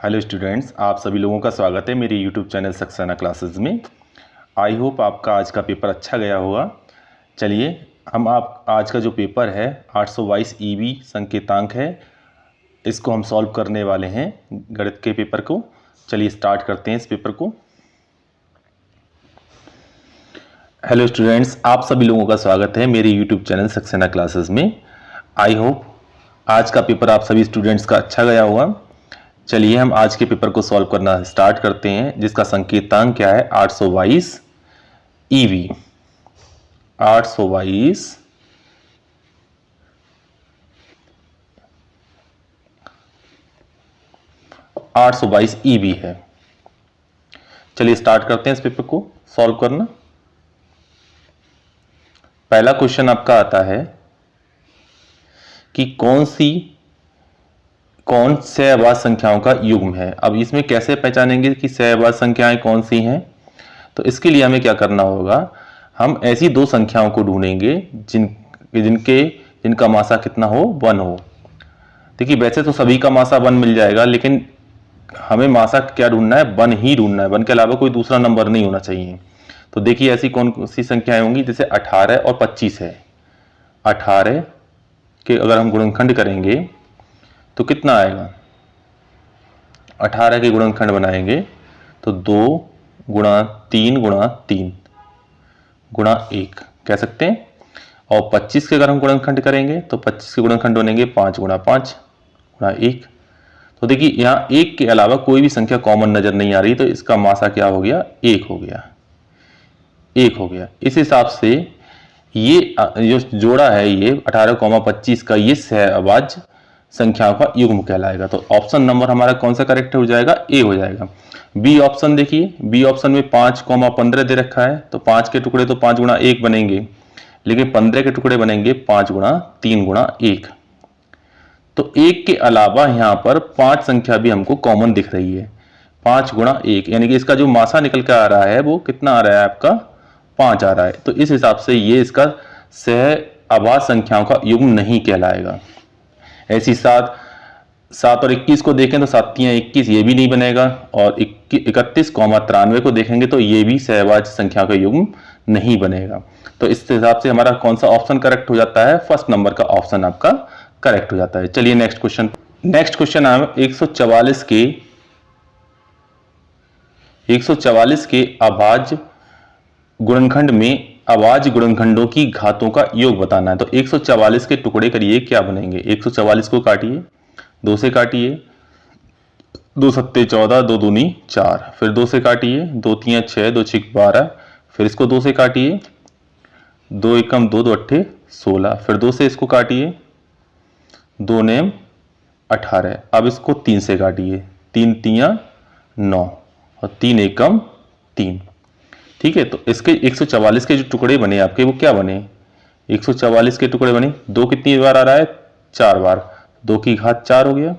Hello students, आप सभी लोगों का स्वागत है मेरे यूट्यूब चैनल सक्सेना क्लासेस में। आई होप आपका आज का पेपर अच्छा गया होगा। चलिए हम आप आज का जो पेपर है 822 ईबी संकेतांक है, इसको हम सॉल्व करने वाले हैं गणित के पेपर को। चलिए स्टार्ट करते हैं इस पेपर को। हेलो स्टूडेंट्स, आप सभी लोगों का स्वागत है मेरे यूट्यूब चैनल सक्सेना क्लासेस में। आई होप आज का पेपर आप सभी स्टूडेंट्स का अच्छा गया होगा। चलिए हम आज के पेपर को सॉल्व करना स्टार्ट करते हैं, जिसका संकेतांक क्या है 822 ईवी। 822 822 ईवी है। चलिए स्टार्ट करते हैं इस पेपर को सॉल्व करना। पहला क्वेश्चन आपका आता है कि कौन सहअवाच्य संख्याओं का युग्म है। अब इसमें कैसे पहचानेंगे कि सहअवाच्य संख्याएं कौन सी हैं? तो इसके लिए हमें क्या करना होगा, हम ऐसी दो संख्याओं को ढूंढेंगे जिनका मासा कितना हो, 1 हो। देखिए वैसे तो सभी का मासा 1 मिल जाएगा, लेकिन हमें मासा क्या ढूंढना है, 1 ही ढूंढना है। 1 के अलावा कोई दूसरा नंबर नहीं होना चाहिए। तो देखिए ऐसी कौन सी संख्याएं होंगी, जैसे 18 और 25 है। 18 के अगर हम गुणनखंड करेंगे तो कितना आएगा, 18 के गुणनखंड बनाएंगे तो 2 गुणा 3 गुणा 3 गुणा 1 कह सकते हैं। और 25 के अगर हम गुणनखंड करेंगे तो 25 के गुणनखंड बनेंगे 5 गुणा 5 गुणा 1। तो देखिए यहाँ 1 के अलावा कोई भी संख्या कॉमन नजर नहीं आ रही, तो इसका मासा क्या हो गया, 1 हो गया। 1 हो गया। इस हिसाब से ये जो जोड़ा है ये 18,25 का, ये सहअवाच्य संख्याओं का युग्म कहलाएगा। तो ऑप्शन नंबर हमारा कौन सा करेक्ट हो जाएगा, ए हो जाएगा। बी ऑप्शन देखिए, बी ऑप्शन में 5,15 दे रखा है, तो 5 के टुकड़े तो 5 गुणा 1 बनेंगे, लेकिन 15 के टुकड़े बनेंगे 5 गुणा 3 गुणा 1। तो 1 के अलावा यहां पर 5 संख्या भी हमको कॉमन दिख रही है, 5 गुणा 1, यानी कि इसका जो मासा निकल के आ रहा है वो कितना आ रहा है आपका, 5 आ रहा है। तो इस हिसाब से ये इसका सहअवाच्य संख्याओं का युग्म नहीं कहलाएगा। ऐसी 7 और 21 को देखें तो 7 तियां 21, ये भी नहीं बनेगा। और 31,93 को देखेंगे तो ये भी सहअवाच्य संख्या का युग्म नहीं बनेगा। तो इस हिसाब से हमारा कौन सा ऑप्शन करेक्ट हो जाता है, फर्स्ट नंबर का ऑप्शन आपका करेक्ट हो जाता है। चलिए नेक्स्ट क्वेश्चन है 144 के अभाज्य गुणनखंड में अभाज्य गुणनखंडों की घातों का योग बताना है। तो 144 के टुकड़े करिए, क्या बनेंगे, 144 को काटिए, 2 से काटिए, 2 सत्ते 14, 2 दूनी 4, फिर 2 से काटिए, 2 तियां 6, 2 छिक 12, फिर इसको 2 से काटिए, 2 एकम 2, 2 अट्ठे 16, फिर 2 से इसको काटिए, 2 नेम 18। अब इसको 3 से काटिए, 3 तियां 9 और 3 एकम 3। ठीक है, तो इसके 144 के जो टुकड़े बने आपके वो क्या बने, 144 के टुकड़े बने, 2 कितनी बार आ रहा है, 4 बार, 2 की घात 4 हो गया।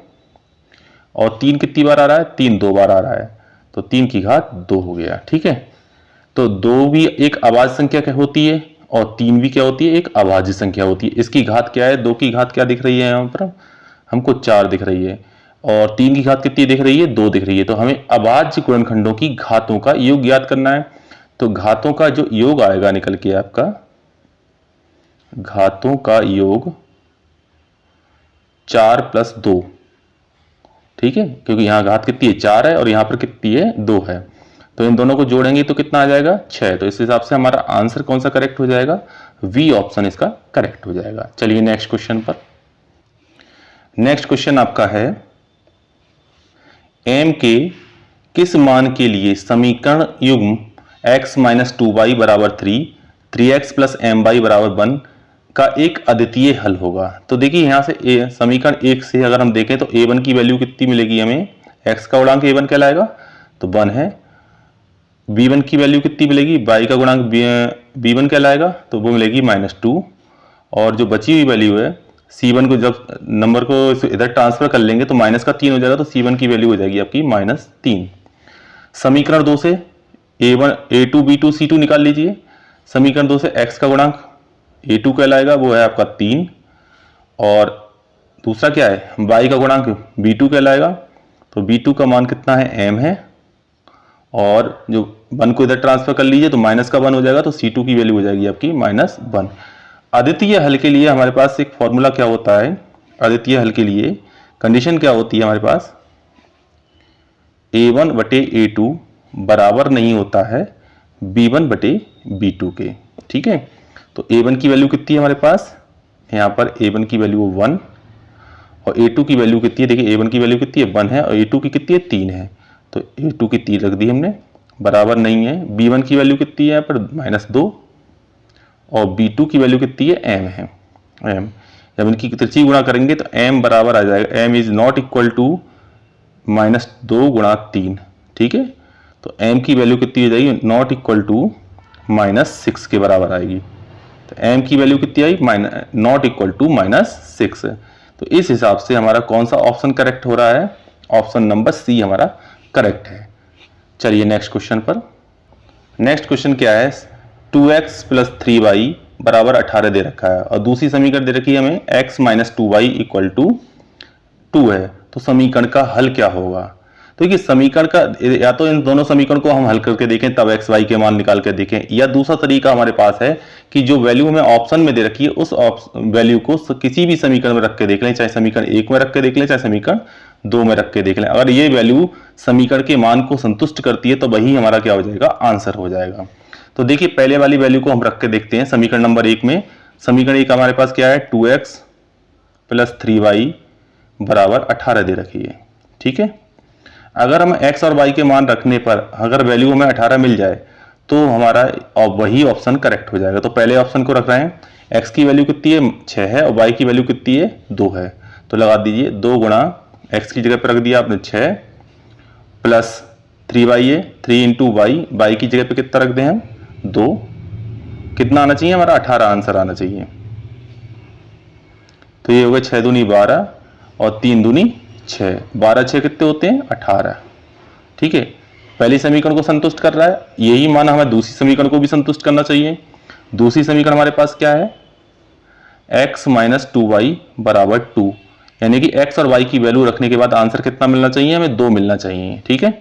और 3 कितनी बार आ रहा है, 3 2 बार आ रहा है, तो 3 की घात 2 हो गया। ठीक है, तो 2 भी एक अभाज्य संख्या क्या होती है और 3 भी क्या होती है, एक अभाज्य संख्या होती है। इसकी घात क्या है, 2 की घात क्या दिख रही है यहाँ पर हमको, 4 दिख रही है, और 3 की घात कितनी दिख रही है, 2 दिख रही है। तो हमें अभाज्य गुणनखंडों की घातों का योग ज्ञात करना है। तो घातों का जो योग आएगा निकल के आपका, घातों का योग 4 + 2। ठीक है, क्योंकि यहां घात कितनी है, 4 है, और यहां पर कितनी है, 2 है। तो इन दोनों को जोड़ेंगे तो कितना आ जाएगा, 6। तो इस हिसाब से हमारा आंसर कौन सा करेक्ट हो जाएगा, वी ऑप्शन इसका करेक्ट हो जाएगा। चलिए नेक्स्ट क्वेश्चन आपका है, m के किस मान के लिए समीकरण युग्म x - 2y = 3, 3x + my = 1 का एक अद्वितीय हल होगा। तो देखिए यहां से समीकरण 1 से अगर हम देखें तो a1 की वैल्यू कितनी मिलेगी हमें, x का गुणांक a1 कहलाएगा तो 1 है। b1 की वैल्यू कितनी मिलेगी, y का गुणांक b1 कहलाएगा तो वो मिलेगी -2। और जो बची हुई वैल्यू है c1 को, जब नंबर को इधर ट्रांसफर कर लेंगे तो -3 हो जाएगा, तो c1 की वैल्यू हो जाएगी आपकी -3। समीकरण 2 से a2 b2 c2 निकाल लीजिए। समीकरण 2 से x का गुणांक a2 कहलाएगा, वो है आपका 3, और दूसरा क्या है, y का गुणांक b2 कहलाएगा, तो b2 का मान कितना है, m है, और जो 1 को इधर ट्रांसफर कर लीजिए तो माइनस का 1 हो जाएगा, तो c2 की वैल्यू हो जाएगी आपकी -1। अद्वितीय हल के लिए हमारे पास एक फॉर्मूला क्या होता है, अद्वितीय हल के लिए कंडीशन क्या होती है हमारे पास, a1 बटे a2 बराबर नहीं होता है b1 बटे b2 के। ठीक है, तो a1 की वैल्यू कितनी है हमारे पास, यहाँ पर a1 की वैल्यू 1 और a2 की वैल्यू कितनी है, देखिए a1 की वैल्यू कितनी है 1 है और a2 की कितनी है 3 है, तो a2 की 3 रख दी हमने, बराबर नहीं है। b1 की वैल्यू कितनी है यहाँ पर -2 और b2 की वैल्यू कितनी है m है, m जब इनकी त्रिची गुणा करेंगे तो m बराबर आ जाएगा, m is not equal to -2 गुणा 3। ठीक है, तो m की वैल्यू कितनी हो जाएगी, नॉट इक्वल टू -6 के बराबर आएगी। तो m की वैल्यू कितनी आई, नॉट इक्वल टू -6। तो इस हिसाब से हमारा कौन सा ऑप्शन करेक्ट हो रहा है, ऑप्शन नंबर सी हमारा करेक्ट है। चलिए नेक्स्ट क्वेश्चन पर। नेक्स्ट क्वेश्चन क्या है, 2x + 3y बराबर 18 दे रखा है और दूसरी समीकरण दे रखी है हमें x - 2y = 2 है। तो समीकरण का हल क्या होगा, तो देखिए समीकरण का या तो इन दोनों समीकरण को हम हल करके देखें तब x y के मान निकाल के देखें, या दूसरा तरीका हमारे पास है कि जो वैल्यू हमें ऑप्शन में दे रखी है उस वैल्यू को किसी भी समीकरण में रख के देख लें, चाहे समीकरण 1 में रख के देख लें, चाहे समीकरण 2 में रख के देख लें। अगर ये वैल्यू समीकरण के मान को संतुष्ट करती है तो वही हमारा क्या हो जाएगा, आंसर हो जाएगा। तो देखिए पहले वाली वैल्यू को हम रख के देखते हैं समीकरण नंबर 1 में। समीकरण 1 हमारे पास क्या है, 2x + 3y बराबर 18 दे रखी है। ठीक है, अगर हम x और y के मान रखने पर अगर वैल्यू हमें 18 मिल जाए तो हमारा वही ऑप्शन करेक्ट हो जाएगा। तो पहले ऑप्शन को रख रहे हैं, x की वैल्यू कितनी है 6 है और y की वैल्यू कितनी है 2 है, तो लगा दीजिए 2 गुणा x की जगह पर रख दिया आपने 6 प्लस 3y है, 3 इंटू y की जगह पे कितना रख दें हम 2, कितना आना चाहिए हमारा 18 आंसर आना चाहिए। तो ये हो गया 6 दूनी 12 और 3 दूनी 6, 12 6 कितने होते हैं 18। ठीक है, पहली समीकरण को संतुष्ट कर रहा है, यही मान हमें दूसरी समीकरण को भी संतुष्ट करना चाहिए। दूसरी समीकरण हमारे पास क्या है, x - 2y = 2, यानी कि x और y की वैल्यू रखने के बाद आंसर कितना मिलना चाहिए, हमें 2 मिलना चाहिए। ठीक है,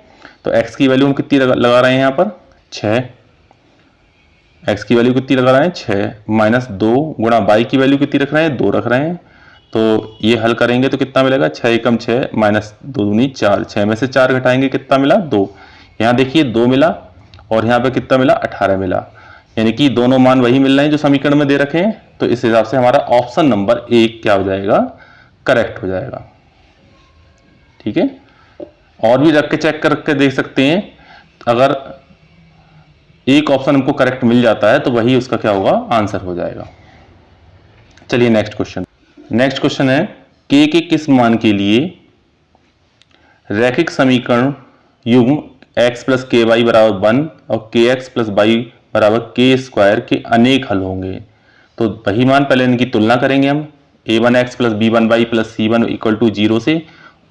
तो x की वैल्यू हम कितनी लगा रहे हैं यहाँ पर 6, x की वैल्यू कितनी लगा रहे हैं 6 -2 गुणा y की वैल्यू कितनी रख रहे हैं 2 रख रहे हैं। तो ये हल करेंगे तो कितना मिलेगा, 6 एकम 6 -2 दूनी 4, 6 में से 4 घटाएंगे कितना मिला 2, यहाँ देखिए 2 मिला और यहाँ पे कितना मिला 18 मिला, यानी कि दोनों मान वही मिल रहे हैं जो समीकरण में दे रखे हैं। तो इस हिसाब से हमारा ऑप्शन नंबर 1 क्या हो जाएगा, करेक्ट हो जाएगा। ठीक है, और भी रख के चेक करके देख सकते हैं, अगर एक ऑप्शन हमको करेक्ट मिल जाता है तो वही उसका क्या होगा, आंसर हो जाएगा। चलिए नेक्स्ट क्वेश्चन। नेक्स्ट क्वेश्चन है, k के किस मान के लिए रैखिक समीकरण युग्म x + ky = 1 और kx + y = k² के अनेक हल होंगे। तो वही मान पहले इनकी तुलना करेंगे हम, a1x + b1y + c1 = 0 से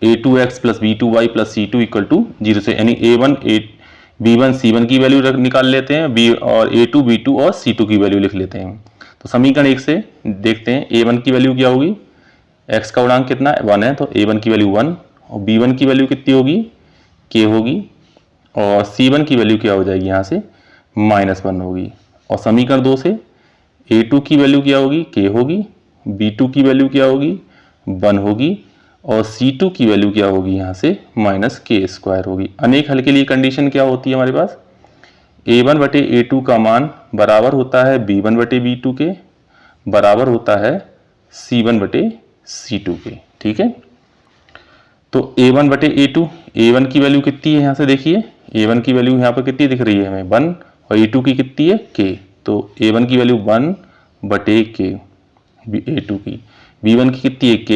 a2x + b2y + c2 = 0 से, यानी a1 b1 c1 की वैल्यू निकाल लेते हैं, b और a2 b2 और c2 की वैल्यू लिख लेते हैं। तो समीकरण 1 से देखते हैं, a1 की वैल्यू क्या होगी, x का गुणांक कितना है 1 है, तो a1 की वैल्यू 1 और b1 की वैल्यू कितनी होगी k होगी और c1 की वैल्यू क्या हो जाएगी यहाँ से -1 होगी। और समीकरण 2 से a2 की वैल्यू क्या होगी k होगी, b2 की वैल्यू क्या होगी 1 होगी और c2 की वैल्यू क्या होगी यहाँ से -k² होगी। अनेक हल के लिए कंडीशन क्या होती है हमारे पास, a1 बटे a2 का मान बराबर होता है b1 बटे b2 के, बराबर होता है c1 बटे c2 के। ठीक है, तो a1 बटे a2, a1 की वैल्यू कितनी है यहाँ से देखिए, a1 की वैल्यू यहाँ पर कितनी दिख रही है हमें 1 और a2 की कितनी है k, तो a1 की वैल्यू 1 बटे k, a2 की, b1 की कितनी है k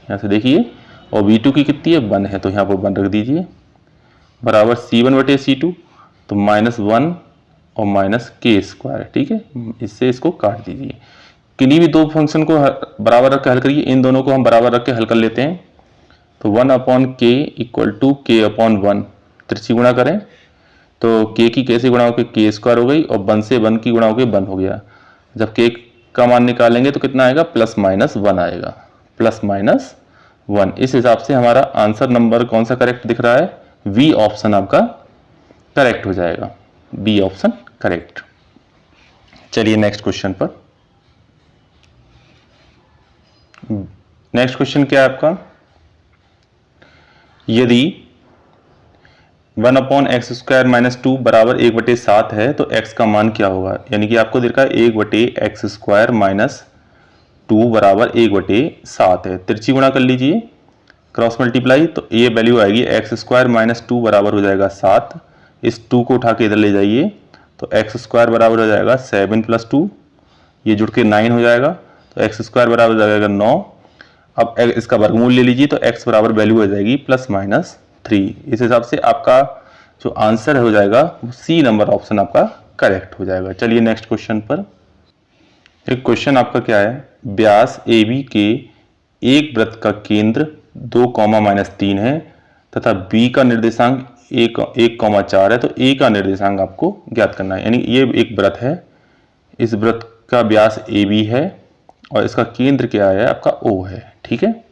यहाँ से देखिए और b2 की कितनी है 1 है, तो यहाँ पर 1 रख दीजिए, बराबर c1 बटे c2, तो -1 और -k²। ठीक है, इससे इसको काट दीजिए, किन्हीं भी दो फंक्शन को बराबर रख के हल करिए, इन दोनों को हम बराबर रख के हल कर लेते हैं। तो 1/k = k/1, त्रिची गुणा करें तो k की कैसे गुणा होकर k² हो गई और 1 से 1 की गुणा होकर 1 हो गया। जब k का मान निकालेंगे तो कितना आएगा +-1 आएगा, +-1 1। इस हिसाब से हमारा आंसर नंबर कौन सा करेक्ट दिख रहा है? बी ऑप्शन आपका करेक्ट हो जाएगा, बी ऑप्शन करेक्ट। चलिए नेक्स्ट क्वेश्चन पर। नेक्स्ट क्वेश्चन क्या है आपका? यदि 1/x² - 2 बराबर 1/7 है तो x का मान क्या होगा? यानी कि आपको देखा 1/x² - 2 बराबर 1/7 है। तिरछी गुणा कर लीजिए, क्रॉस मल्टीप्लाई, तो ये वैल्यू आएगी x² - 2 बराबर हो जाएगा 7। इस 2 को उठा के इधर ले जाइए तो x² बराबर हो जाएगा 7 + 2, ये जुड़ के 9 हो जाएगा, तो x² बराबर हो जाएगा 9। अब इसका वर्गमूल ले लीजिए तो x बराबर वैल्यू हो जाएगी +-3। इस हिसाब से आपका जो आंसर हो जाएगा वो सी नंबर ऑप्शन आपका करेक्ट हो जाएगा। चलिए नेक्स्ट क्वेश्चन पर। एक क्वेश्चन आपका क्या है? व्यास AB के एक वृत्त का केंद्र 2, -3 है तथा B का निर्देशांक 1,4 है, तो A का निर्देशांक आपको ज्ञात करना है। यानी ये एक वृत्त है, इस वृत्त का व्यास AB है और इसका केंद्र क्या है? आपका O है। ठीक है,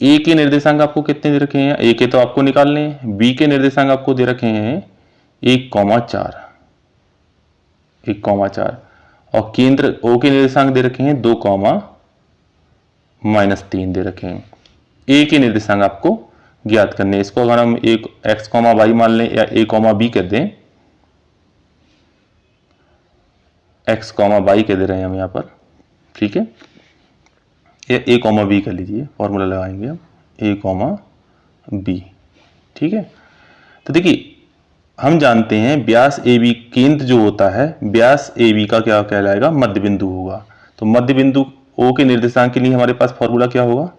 A के निर्देशांक आपको कितने दे रखे हैं? A के तो आपको निकालने हैं, B के निर्देशांक आपको दे रखे हैं 1,4 और केंद्र O के निर्देशांक दे रखे हैं 2,-3 दे रखे हैं। A के निर्देशांक आपको ज्ञात करने, इसको अगर हम एक x, y मान लें या a, b कह दें, x, y कह दे रहे हैं हम यहाँ पर। ठीक है, या a, b कर लीजिए, फॉर्मूला लगाएंगे हम a, b। ठीक है, तो देखिए हम जानते हैं व्यास AB केंद्र जो होता है, व्यास AB का क्या कहलाएगा? मध्य बिंदु होगा। तो मध्य बिंदु O के निर्देशांक के लिए हमारे पास फॉर्मूला क्या होगा?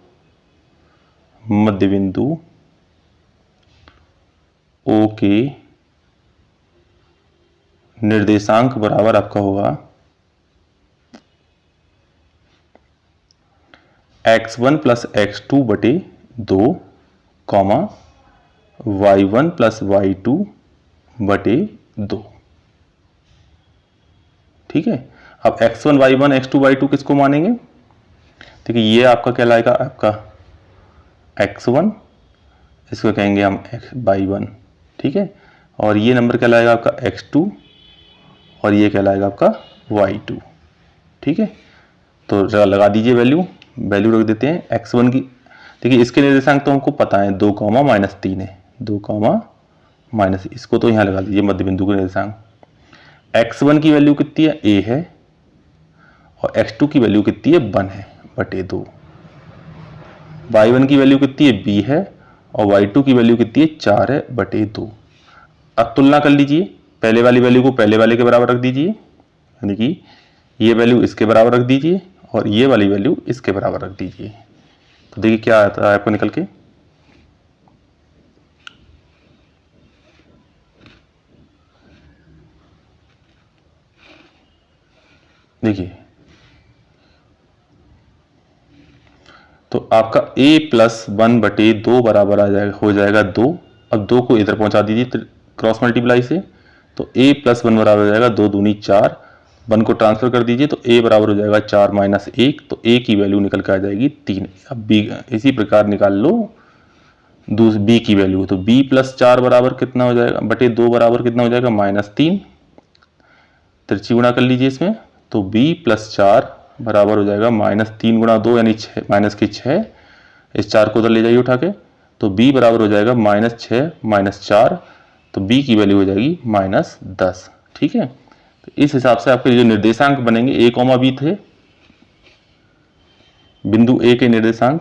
मध्य बिंदु O के निर्देशांक बराबर आपका होगा x1 + x2 बटे 2, y1 + y2 बटे 2। ठीक है, अब x1, y1, x2, y2 किसको मानेंगे? देखिए ये आपका कहलाएगा आपका x1, इसको कहेंगे हम y1। ठीक है, और ये नंबर कहलाएगा आपका x2 और ये कहलाएगा आपका y2। ठीक है, तो लगा दीजिए वैल्यू रख देते हैं x1 की। देखिए इसके निर्देशांक तो हमको पता है 2,-3 है, 2, इसको तो यहाँ लगा दीजिए मध्य बिंदु के निर्देशांक। x1 की वैल्यू कितनी है? a है, और x2 की वैल्यू कितनी है? 1 है बटे 2। y1 की वैल्यू कितनी है? b है, और y2 की वैल्यू कितनी है? 4 है बटे 2। अब तुलना कर लीजिए, पहले वाली वैल्यू को पहले वाले के बराबर रख दीजिए, यानी कि ये वैल्यू इसके बराबर रख दीजिए और ये वाली वैल्यू इसके बराबर रख दीजिए। तो देखिए क्या आता है आपको निकल के, देखिए तो आपका a + 1 बटे 2 बराबर आ जाएगा, हो जाएगा 2। अब 2 को इधर पहुंचा दीजिए क्रॉस मल्टीप्लाई से, तो a + 1 बराबर हो जाएगा 2 दूनी 4, 1 को ट्रांसफर कर दीजिए तो a बराबर हो जाएगा 4 - 1, तो a की वैल्यू निकल कर आ जाएगी 3। अब b इसी प्रकार निकाल लो b की वैल्यू, तो b + 4 बराबर कितना हो जाएगा? बटे 2 बराबर कितना हो जाएगा? -3। तिरछी गुणा कर लीजिए इसमें, तो b + 4 बराबर हो जाएगा -3 × 2 यानी -6। इस 4 को उधर ले जाइए उठा के, तो b बराबर हो जाएगा -6 - 4, तो b की वैल्यू हो जाएगी -10। ठीक है, तो इस हिसाब से आपके जो निर्देशांक बनेंगे a, b थे, बिंदु A के निर्देशांक,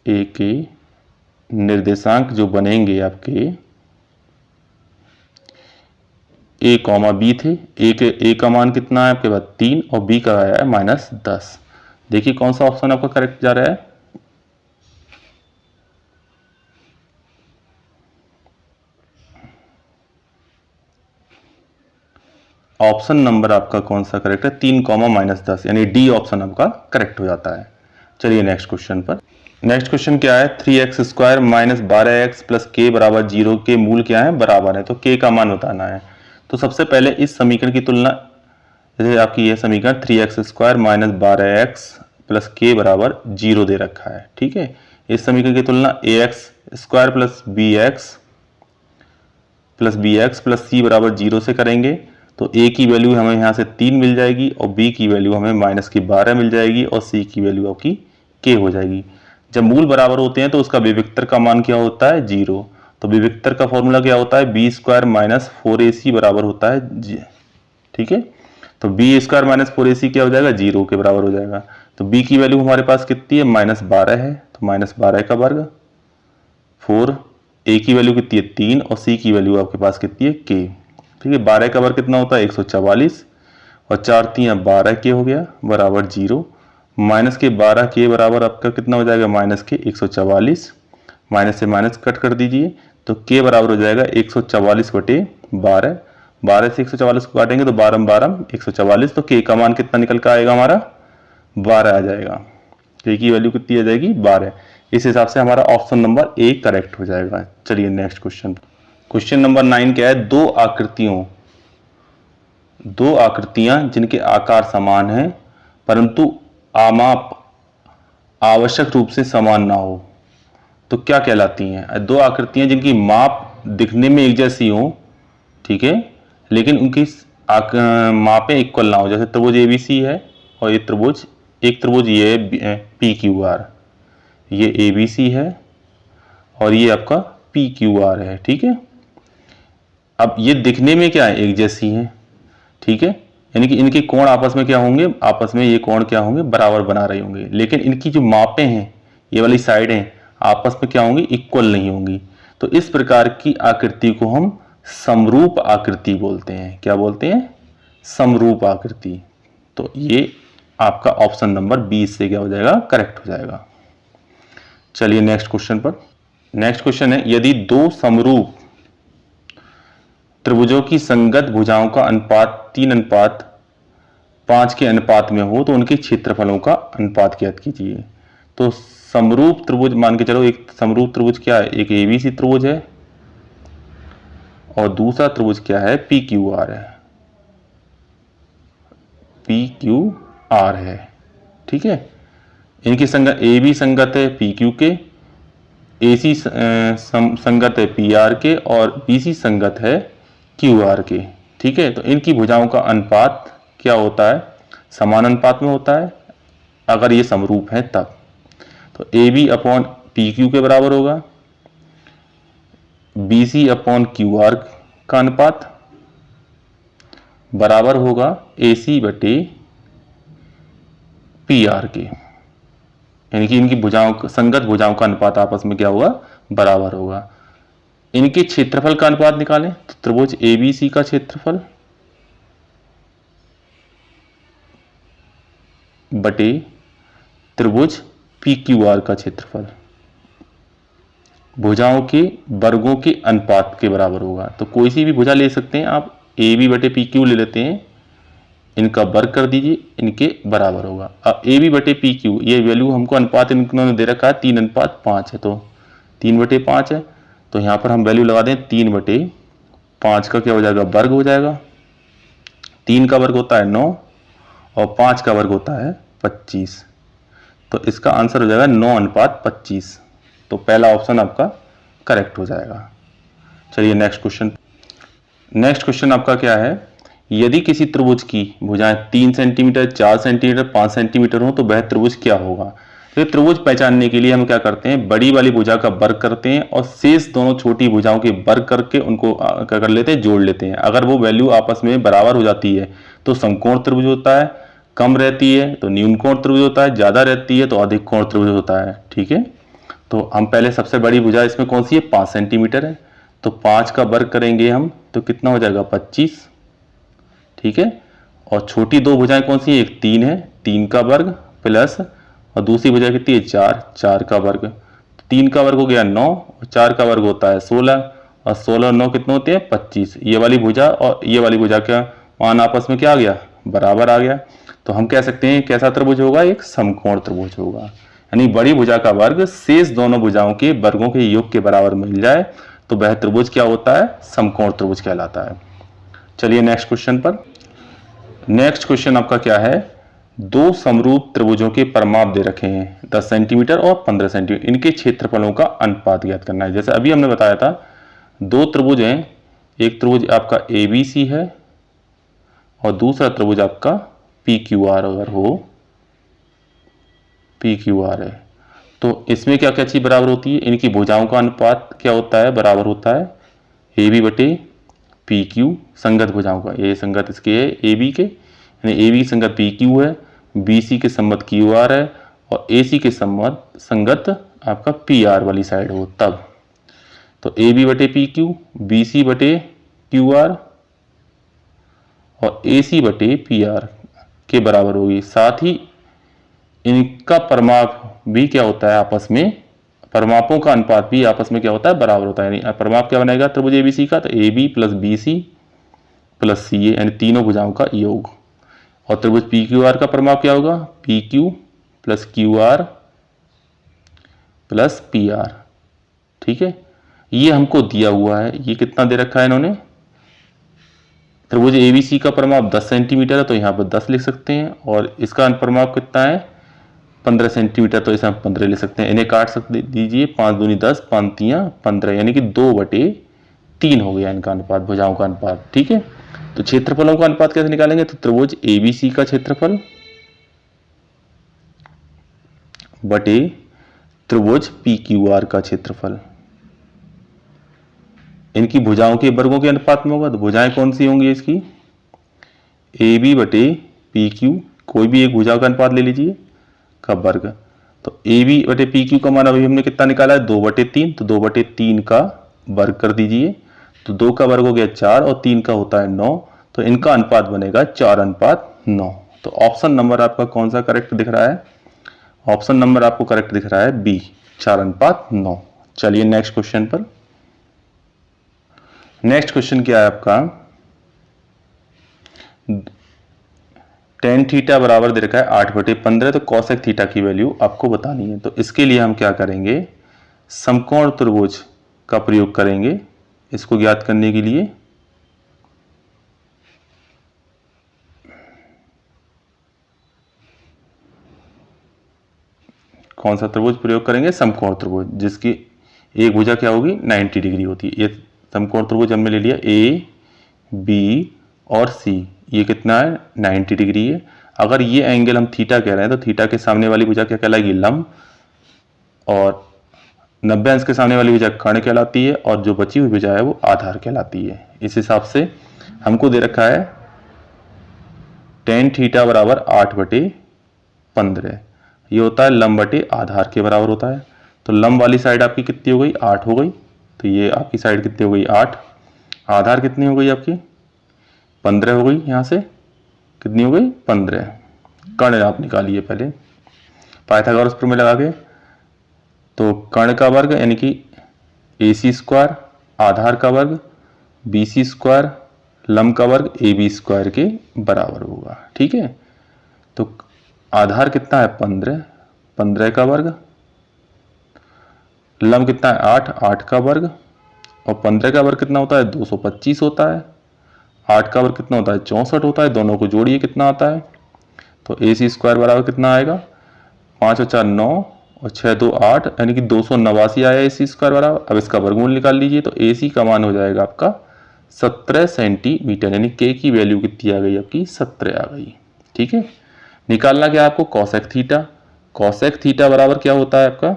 A के निर्देशांक जो बनेंगे आपके a, b थे। a का मान कितना है आपके पास? 3 और b का आया है -10। देखिए कौन सा ऑप्शन आपका करेक्ट जा रहा है? ऑप्शन नंबर आपका कौन सा करेक्ट है? 3, -10, यानी डी ऑप्शन आपका करेक्ट हो जाता है। चलिए नेक्स्ट क्वेश्चन पर। नेक्स्ट क्वेश्चन क्या है? 3x² - 12x + k = 0 के मूल क्या है? बराबर है, तो k का मान बताना है। तो सबसे पहले इस समीकरण की तुलना, जैसे आपकी यह समीकरण 3x² - 12x प्लस के बराबर 0 दे रखा है। ठीक है, इस समीकरण की तुलना ax square plus b x plus c बराबर 0 से करेंगे तो a की वैल्यू हमें यहाँ से 3 मिल जाएगी और b की वैल्यू हमें माइनस की 12 मिल जाएगी और c की वैल्यू आपकी k हो जाएगी। जब मूल बराबर होते हैं तो उसका विविक्तर का मान क्या होता है 0। तो विविक्तर का फॉर्मूला क्या होता है बी स्क्वायर माइनस 4ac बराबर होता है ठीक है, तो बी स्क्वायर माइनस 4ac क्या हो जाएगा 0 के बराबर हो जाएगा। तो b की वैल्यू हमारे पास कितनी है -12 है, तो -12 का वर्ग 4, a की वैल्यू कितनी है 3 और c की वैल्यू आपके पास कितनी है k। ठीक है, 12 का वर्ग कितना होता है 144 और 4 3 12 के हो गया बराबर 0, माइनस के 12 के बराबर आपका कितना हो जाएगा माइनस के 144, माइनस से माइनस कट कर दीजिए तो के बराबर हो जाएगा 144/12, 12 से 144 को काटेंगे तो 12 12 144, तो के का मान कितना निकल कर आएगा हमारा 12 आ जाएगा। के की वैल्यू कितनी आ जाएगी 12। इस हिसाब से हमारा ऑप्शन नंबर ए करेक्ट हो जाएगा। चलिए नेक्स्ट क्वेश्चन, क्वेश्चन नंबर 9 क्या है, दो आकृतियां जिनके आकार समान हैं परंतु आमाप आवश्यक रूप से समान ना हो तो क्या कहलाती हैं। दो आकृतियां जिनकी माप दिखने में एक जैसी हो, ठीक है, लेकिन उनकी मापें इक्वल ना हो, जैसे त्रिभुज एबीसी है और ये त्रिभुज, एक त्रिभुज ये है पी क्यू आर, ये एबीसी है और ये आपका पी क्यू आर है। ठीक है, अब ये दिखने में क्या है एक जैसी है, ठीक है, यानी कि इनके कोण आपस में क्या होंगे, आपस में ये कोण क्या होंगे बराबर बना रहे होंगे, लेकिन इनकी जो मापें हैं ये वाली साइडें आपस में क्या होंगी इक्वल नहीं होंगी। तो इस प्रकार की आकृति को हम समरूप आकृति बोलते हैं। क्या बोलते हैं, समरूप आकृति। तो ये आपका ऑप्शन नंबर 20 से क्या हो जाएगा करेक्ट हो जाएगा। चलिए नेक्स्ट क्वेश्चन पर, नेक्स्ट क्वेश्चन है, यदि दो समरूप त्रिभुजों की संगत भुजाओं का अनुपात 3:5 के अनुपात में हो तो उनके क्षेत्रफलों का अनुपात ज्ञात कीजिए। तो समरूप त्रिभुज मान के चलो, एक समरूप त्रिभुज क्या है, एक एबीसी त्रिभुज है और दूसरा त्रिभुज क्या है पी क्यू आर है, पी क्यू आर है। ठीक है, इनकी संगत ए बी संगत है पी क्यू के, एसी संगत है पी आर के और बीसी संगत है क्यू आर के। ठीक है, तो इनकी भुजाओं का अनुपात क्या होता है, समान अनुपात में होता है अगर ये समरूप है तब। तो A B upon P Q के बराबर होगा, B C upon Q R का अनुपात बराबर होगा ए सी बटे पी आर के, यानी कि इनकी भुजाओं संगत भुजाओं का अनुपात आपस में क्या होगा बराबर होगा। इनके क्षेत्रफल का अनुपात निकालें तो त्रिभुज एबीसी का क्षेत्रफल बटे त्रिभुज पी क्यू आर का क्षेत्रफल भुजाओं के वर्गों के अनुपात के बराबर होगा। तो कोई सी भी भुजा ले सकते हैं आप, ए बी बटे पी क्यू ले लेते हैं, इनका वर्ग कर दीजिए, इनके बराबर होगा। अब ए बी बटे पी क्यू ये वैल्यू हमको अनुपात इन्होंने दे रखा है 3:5 है, तो 3/5 है, तो यहाँ पर हम वैल्यू लगा दें 3/5 का क्या हो जाएगा वर्ग हो जाएगा। 3 का वर्ग होता है 9 और 5 का वर्ग होता है 25, तो इसका आंसर हो जाएगा 9:25। तो पहला ऑप्शन आपका करेक्ट हो जाएगा। चलिए नेक्स्ट क्वेश्चन, नेक्स्ट क्वेश्चन आपका क्या है, यदि किसी त्रिभुज की भुजाएं 3 सेंटीमीटर 4 सेंटीमीटर 5 सेंटीमीटर हो तो वह त्रिभुज क्या होगा। तो त्रिभुज पहचानने के लिए हम क्या करते हैं, बड़ी वाली भुजा का वर्ग करते हैं और शेष दोनों छोटी भुजाओं के वर्ग करके उनको क्या कर लेते हैं जोड़ लेते हैं। अगर वो वैल्यू आपस में बराबर हो जाती है तो समकोण त्रिभुज होता है, कम रहती है तो न्यूनकोण त्रिभुज होता है, ज्यादा रहती है तो अधिक कोण त्रिभुज होता है। ठीक है, तो हम पहले सबसे बड़ी भुजा इसमें कौन सी है 5 सेंटीमीटर है, तो 5 का वर्ग करेंगे हम तो कितना हो जाएगा 25। ठीक है, और छोटी दो भुजाएं कौन सी है, एक 3 है, 3 का वर्ग प्लस और दूसरी भुजा कितनी है 4, 4 का वर्ग, 3 का वर्ग हो गया 9 और 4 का वर्ग होता है 16 और 16 और 9 कितने होते हैं 25। ये वाली भुजा और ये वाली भुजा का मान आपस में क्या आ गया बराबर आ गया। तो हम कह सकते हैं कैसा त्रिभुज होगा, एक समकोण त्रिभुज होगा, यानी बड़ी भुजा का वर्ग शेष दोनों भुजाओं के वर्गों के योग के बराबर मिल जाए तो वह त्रिभुज क्या होता है, समकोण त्रिभुज कहलाता है। चलिए नेक्स्ट क्वेश्चन पर, नेक्स्ट क्वेश्चन आपका क्या है, दो समरूप त्रिभुजों के परिमाप दे रखे हैं 10 सेंटीमीटर और 15 सेंटीमीटर, इनके क्षेत्रफलों का अनुपात ज्ञात करना है। जैसे अभी हमने बताया था दो त्रिभुज हैं, एक त्रिभुज आपका ABC है और दूसरा त्रिभुज आपका PQR अगर हो, PQR है, तो इसमें क्या क्या चीज बराबर होती है, इनकी भुजाओं का अनुपात क्या होता है, बराबर होता है AB बटे PQ, संगत भुजाओं का, ये संगत इसके है AB के, यानी AB संगत PQ है, BC के संगत QR है और AC के संगत आपका PR वाली साइड हो तब, तो AB बटे PQ, BC बटे QR और AC बटे PR के बराबर होगी। साथ ही इनका परिमाप भी क्या होता है आपस में, परिमापों का अनुपात भी आपस में क्या होता है, बराबर होता है। यानी परिमाप क्या बनेगा त्रिभुज ABC का, तो AB plus BC plus CA यानी तीनों भुजाओं का योग। और त्रिभुज PQR का परिमाप क्या होगा, PQ plus QR plus PR। ठीक है, ये हमको दिया हुआ है, ये कितना दे रखा है इन्होंने, त्रिभुज ABC का परिमाप 10 सेंटीमीटर है तो यहाँ पर 10 लिख सकते हैं, और इसका परिमाप कितना है 15 सेंटीमीटर, तो इसे हम 15 ले सकते हैं। इन्हें काट सकते दीजिए, 5 दूनी 10, 5 तियां 15, यानी कि 2/3 हो गया इनका अनुपात, भुजाओं का अनुपात। ठीक है, तो क्षेत्रफलों का अनुपात कैसे निकालेंगे, तो त्रिभुज ABC का क्षेत्रफल बटे त्रिभुज PQR का क्षेत्रफल, इनकी भुजाओं के वर्गों के अनुपात में होगा। तो भुजाएं कौन सी होंगी इसकी, AB बटे PQ, कोई भी एक भुजा का अनुपात ले लीजिए का वर्ग, तो AB बटे PQ का मान अभी हमने कितना निकाला है 2/3, तो 2/3 का वर्ग कर दीजिए, तो 2 का वर्ग हो गया 4 और 3 का होता है 9, तो इनका अनुपात बनेगा 4:9। तो ऑप्शन नंबर आपका कौन सा करेक्ट दिख रहा है, ऑप्शन नंबर आपको करेक्ट दिख रहा है B, 4:9। चलिए नेक्स्ट क्वेश्चन पर। नेक्स्ट क्वेश्चन क्या है आपका, tan थीटा बराबर दे रखा है 8/15, तो cosec थीटा की वैल्यू आपको बतानी है। तो इसके लिए हम क्या करेंगे, समकोण त्रिभुज का प्रयोग करेंगे इसको ज्ञात करने के लिए। कौन सा त्रिभुज प्रयोग करेंगे, समकोण त्रिभुज, जिसकी एक भुजा क्या होगी 90 डिग्री होती है। ये समकोण त्रिभुज हमने ले लिया A, B और C, ये कितना है 90 डिग्री है। अगर ये एंगल हम थीटा कह रहे हैं तो थीटा के सामने वाली भुजा क्या कहलाएगी, लंब, और 90 अंश के सामने वाली भुजा कर्ण कहलाती है, और जो बची हुई भुजा है वो आधार कहलाती है। इस हिसाब से हमको दे रखा है tan थीटा बराबर 8/15, ये होता है लंब बटे आधार के बराबर होता है। तो लंब वाली साइड आपकी कितनी हो गई, 8 हो गई, तो ये आपकी साइड कितनी हो गई 8, आधार कितनी हो गई आपकी 15 हो गई, यहाँ से कितनी हो गई 15। कर्ण आप निकालिए पहले पाइथागोरस प्रमेय लगा के, तो कर्ण का वर्ग यानी कि AC², आधार का वर्ग BC², लंब का वर्ग AB² के बराबर होगा। ठीक है, तो आधार कितना है 15, 15 का वर्ग, लंब कितना है 8, 8 का वर्ग, और 15 का वर्ग कितना होता है 225 होता है, 8 का वर्ग कितना होता है 64 होता है, दोनों को जोड़िए कितना आता है, तो AC² बराबर कितना आएगा 5 और 4 9 और 6 2 8, यानी कि 289 आया AC² बराबर। अब इसका वर्गमूल निकाल लीजिए, तो AC का मान हो जाएगा आपका 17 सेंटीमीटर, यानी K की वैल्यू कितनी आ गई आपकी 17 आ गई। ठीक है, निकालना क्या आपको cosec थीटा, cosec थीटा बराबर क्या होता है आपका,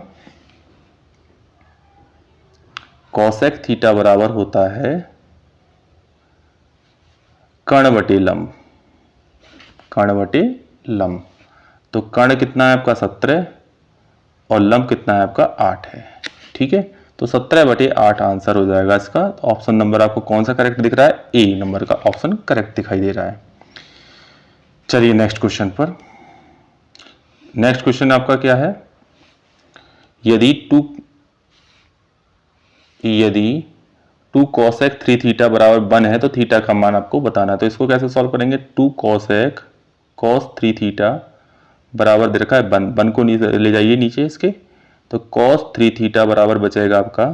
cosec थीटा बराबर होता है कर्ण बटे लंब, कर्ण बटे लंब। तो कर्ण कितना है आपका 17 और लंब कितना है आपका 8 है। ठीक है, तो 17/8 आंसर हो जाएगा इसका। तो ऑप्शन नंबर आपको कौन सा करेक्ट दिख रहा है, ए नंबर का ऑप्शन करेक्ट दिखाई दे रहा है। चलिए नेक्स्ट क्वेश्चन पर। नेक्स्ट क्वेश्चन आपका क्या है, यदि 2 cosec 3 थीटा बराबर 1 है तो थीटा का मान आपको बताना है। तो इसको कैसे सॉल्व करेंगे, 2 cosec cos 3 थीटा बराबर दे रखा है 1 को ले जाइए नीचे इसके, तो cos 3 थीटा बराबर बचेगा आपका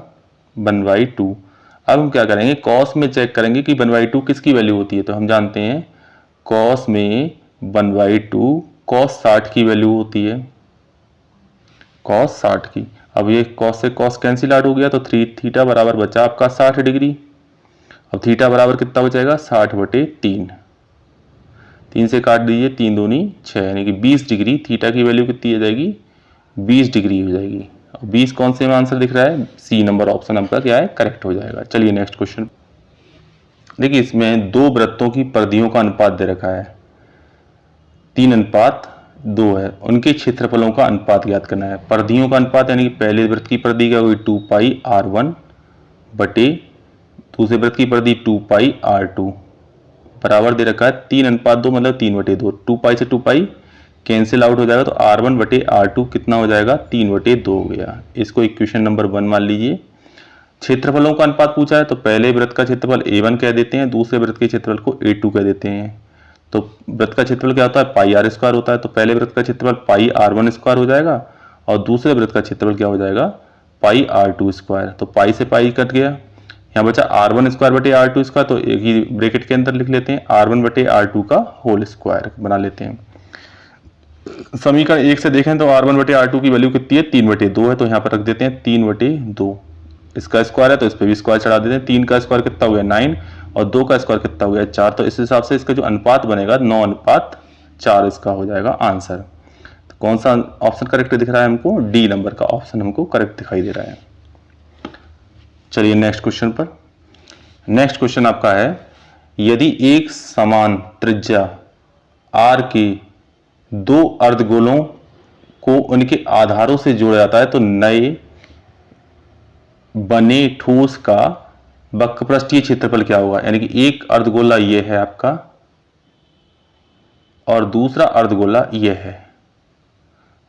1/2। अब हम क्या करेंगे, cos में चेक करेंगे कि 1/2 किसकी वैल्यू होती है। तो हम जानते हैं cos में 1/2 cos 60 की वैल्यू होती है, cos 60 की। अब ये cos से cos कैंसिल आउट हो गया तो 3 थीटा बराबर बचा आपका 60 डिग्री। अब थीटा बराबर कितना बचेगा 60/3, 3 से काट दीजिए, 3 दूनी 6 यानी कि 20 डिग्री। थीटा की वैल्यू कितनी हो जाएगी 20 डिग्री हो जाएगी। 20 कौन से में आंसर दिख रहा है, सी नंबर ऑप्शन आपका क्या है करेक्ट हो जाएगा। चलिए नेक्स्ट क्वेश्चन। देखिए इसमें दो वृत्तों की परिधियों का अनुपात दे रखा है, 3:2 है, उनके क्षेत्रफलों का अनुपात ज्ञात करना है। परिधियों का अनुपात यानी कि पहले वृत्त की परिधि क्या होगी 2πr1 बटे दूसरे वृत्त की परिधि 2πr2 बराबर दे रखा है 3:2 मतलब 3/2। 2π से 2π कैंसिल आउट हो जाएगा तो r1/r2 कितना हो जाएगा 3/2 हो गया। इसको इक्वेशन नंबर 1 मान लीजिए। क्षेत्रफलों का अनुपात पूछा है तो पहले वृत्त का क्षेत्रफल a1 कह देते हैं, दूसरे वृत्त के क्षेत्रफल को a2 कह देते हैं। तो वृत्त का क्षेत्रफल क्या होता है πr² होता है, तो पहले वृत्त का क्षेत्रफल πr1² हो जाएगा और दूसरे वृत्त का क्षेत्रफल क्या हो जाएगा πr2²। तो पाई से पाई कट गया, यहाँ बचा r1² तो एक ही ब्रैकेट के अंदर लिख लेते हैं r1/r2 का होल स्क्वायर बना लेते हैं। समीकरण 1 से देखें तो r1/r2 की वैल्यू कितनी है 3/2 है, तो यहाँ पर रख देते हैं 3/2। इसका स्क्वायर है तो इस पर भी स्क्वायर चढ़ा देते हैं। 3 का स्क्वायर कितना हो गया 9 और 2 का स्क्वायर कितना हो गया 4, तो इस हिसाब से इसका जो अनुपात बनेगा 9:4 इसका हो जाएगा आंसर। तो कौन सा ऑप्शन करेक्ट दिख रहा है हमको, डी नंबर का ऑप्शन हमको करेक्ट दिखाई दे रहा है। चलिए नेक्स्ट क्वेश्चन पर। नेक्स्ट क्वेश्चन आपका है, यदि एक समान त्रिज्या r के दो अर्धगोलों को उनके आधारों से जोड़ा जाता है तो नए बने ठोस का वक्रपृष्ठीय क्षेत्रफल क्या होगा। यानी कि एक अर्धगोला ये है आपका और दूसरा अर्धगोला ये है,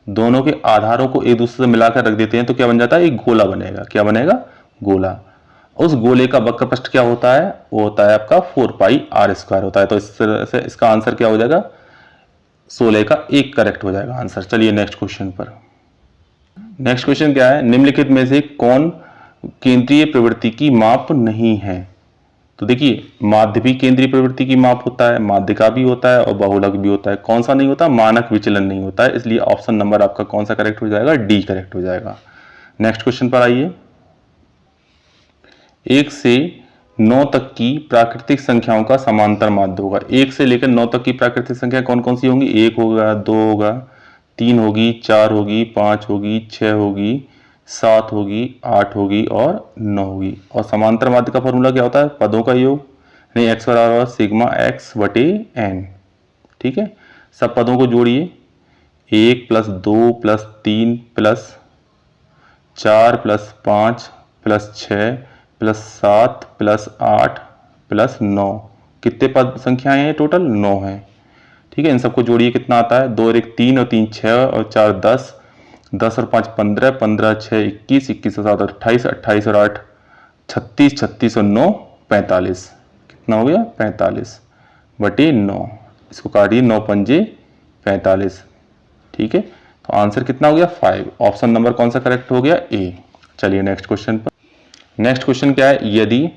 दोनों के आधारों को एक दूसरे से मिलाकर रख देते हैं तो क्या बन जाता है एक गोला बनेगा। क्या बनेगा गोला। उस गोले का वक्रपृष्ठ क्या होता है, वो होता है आपका 4πr² होता है। तो इस तरह से इसका आंसर क्या हो जाएगा 16 का 1 करेक्ट हो जाएगा आंसर। चलिए नेक्स्ट क्वेश्चन पर। नेक्स्ट क्वेश्चन क्या है, निम्नलिखित में से कौन केंद्रीय प्रवृत्ति की माप नहीं है। तो देखिए माध्य भी केंद्रीय प्रवृत्ति की माप होता है, माध्य का भी होता है और बहुलक भी होता है। कौन सा नहीं होता, मानक विचलन नहीं होता है। इसलिए ऑप्शन नंबर आपका कौन सा करेक्ट हो जाएगा, डी करेक्ट हो जाएगा। नेक्स्ट क्वेश्चन पर आइए। 1 से 9 तक की प्राकृतिक संख्याओं का समांतर माध्य होगा। 1 से लेकर 9 तक की प्राकृतिक संख्या कौन कौन सी होंगी, 1 होगा, 2 होगा, 3 होगी, 4 होगी, 5 होगी, 6 होगी, 7 होगी, 8 होगी और 9 होगी। और समांतर माध्य का फॉर्मूला क्या होता है, पदों का योग, यानी x बराबर सिग्मा x/n। ठीक है, सब पदों को जोड़िए, 1 + 2 + 3 + 4 + 5 + 6 + 7 + 8 + 9। कितने पद संख्याएं हैं टोटल, 9 है। ठीक है, इन सबको जोड़िए कितना आता है, 2 और 1 3 और 3 6 और 4 10, 10 और 5 15, 15 6 21, 21 और 7 28, 28 और 8 36, 36 और 9 45। कितना हो गया 45/9। इसको काटिए, 9 पंजे 45। ठीक है, तो आंसर कितना हो गया 5। ऑप्शन नंबर कौन सा करेक्ट हो गया, ए। चलिए नेक्स्ट क्वेश्चन पर। नेक्स्ट क्वेश्चन क्या है, यदि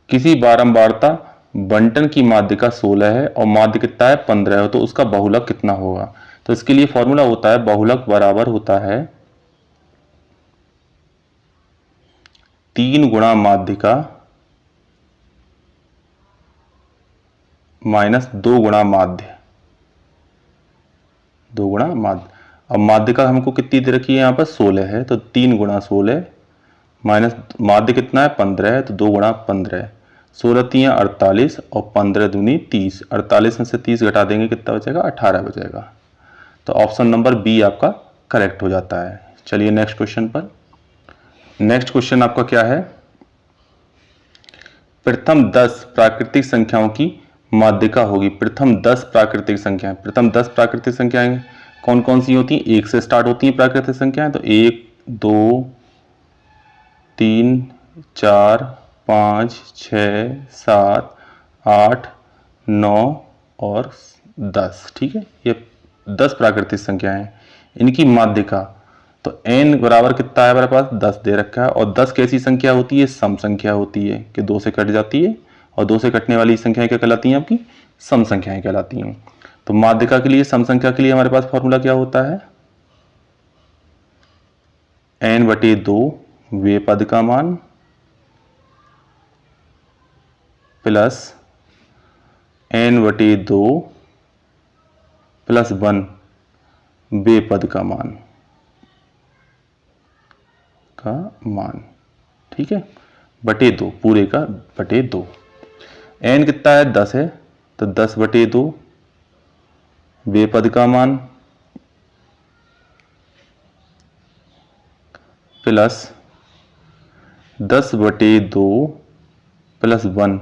किसी बारंबारता बंटन की माध्यिका 16 है और माध्य कितना है 15 है तो उसका बहुलक कितना होगा। तो इसके लिए फॉर्मूला होता है बहुलक बराबर होता है 3 गुणा माध्यिका माइनस 2 गुणा माध्य, 2 गुणा माध्य। अब माध्यिका हमको कितनी दे रखी है यहाँ पर 16 है, तो 3 गुणा 16 माइनस माध्य कितना है 15 है तो 2 गुणा 15, 16 3 48 और 15 दूनी 30। 48 में से 30 घटा देंगे कितना बचेगा 18 बचेगा। तो ऑप्शन नंबर बी आपका करेक्ट हो जाता है। चलिए नेक्स्ट क्वेश्चन पर। नेक्स्ट क्वेश्चन आपका क्या है, प्रथम 10 प्राकृतिक संख्याओं की माध्यिका होगी। प्रथम 10 प्राकृतिक संख्याएं, प्रथम 10 प्राकृतिक संख्याएं कौन कौन सी होती हैं, 1 से स्टार्ट होती हैं प्राकृतिक संख्याएं। तो 1 2 3 4 5 6 7 8 9 और 10। ठीक है, ये 10 प्राकृतिक संख्याएं हैं, इनकी माध्यिका। तो n बराबर कितना है हमारे पास 10 दे रखा है। और 10 कैसी संख्या होती है, सम संख्या होती है कि 2 से कट जाती है और 2 से कटने वाली संख्याएं क्या कहलाती हैं आपकी, सम संख्याएं कहलाती हैं। तो माध्यिका के लिए, सम संख्या के लिए हमारे पास फॉर्मूला क्या होता है, n/2 वे पद का मान प्लस n/2 प्लस 1 वे पद का मान, ठीक है, बटे 2, पूरे का बटे 2। n कितना है, 10 है, तो 10/2 वे पद का मान प्लस 10/2 प्लस 1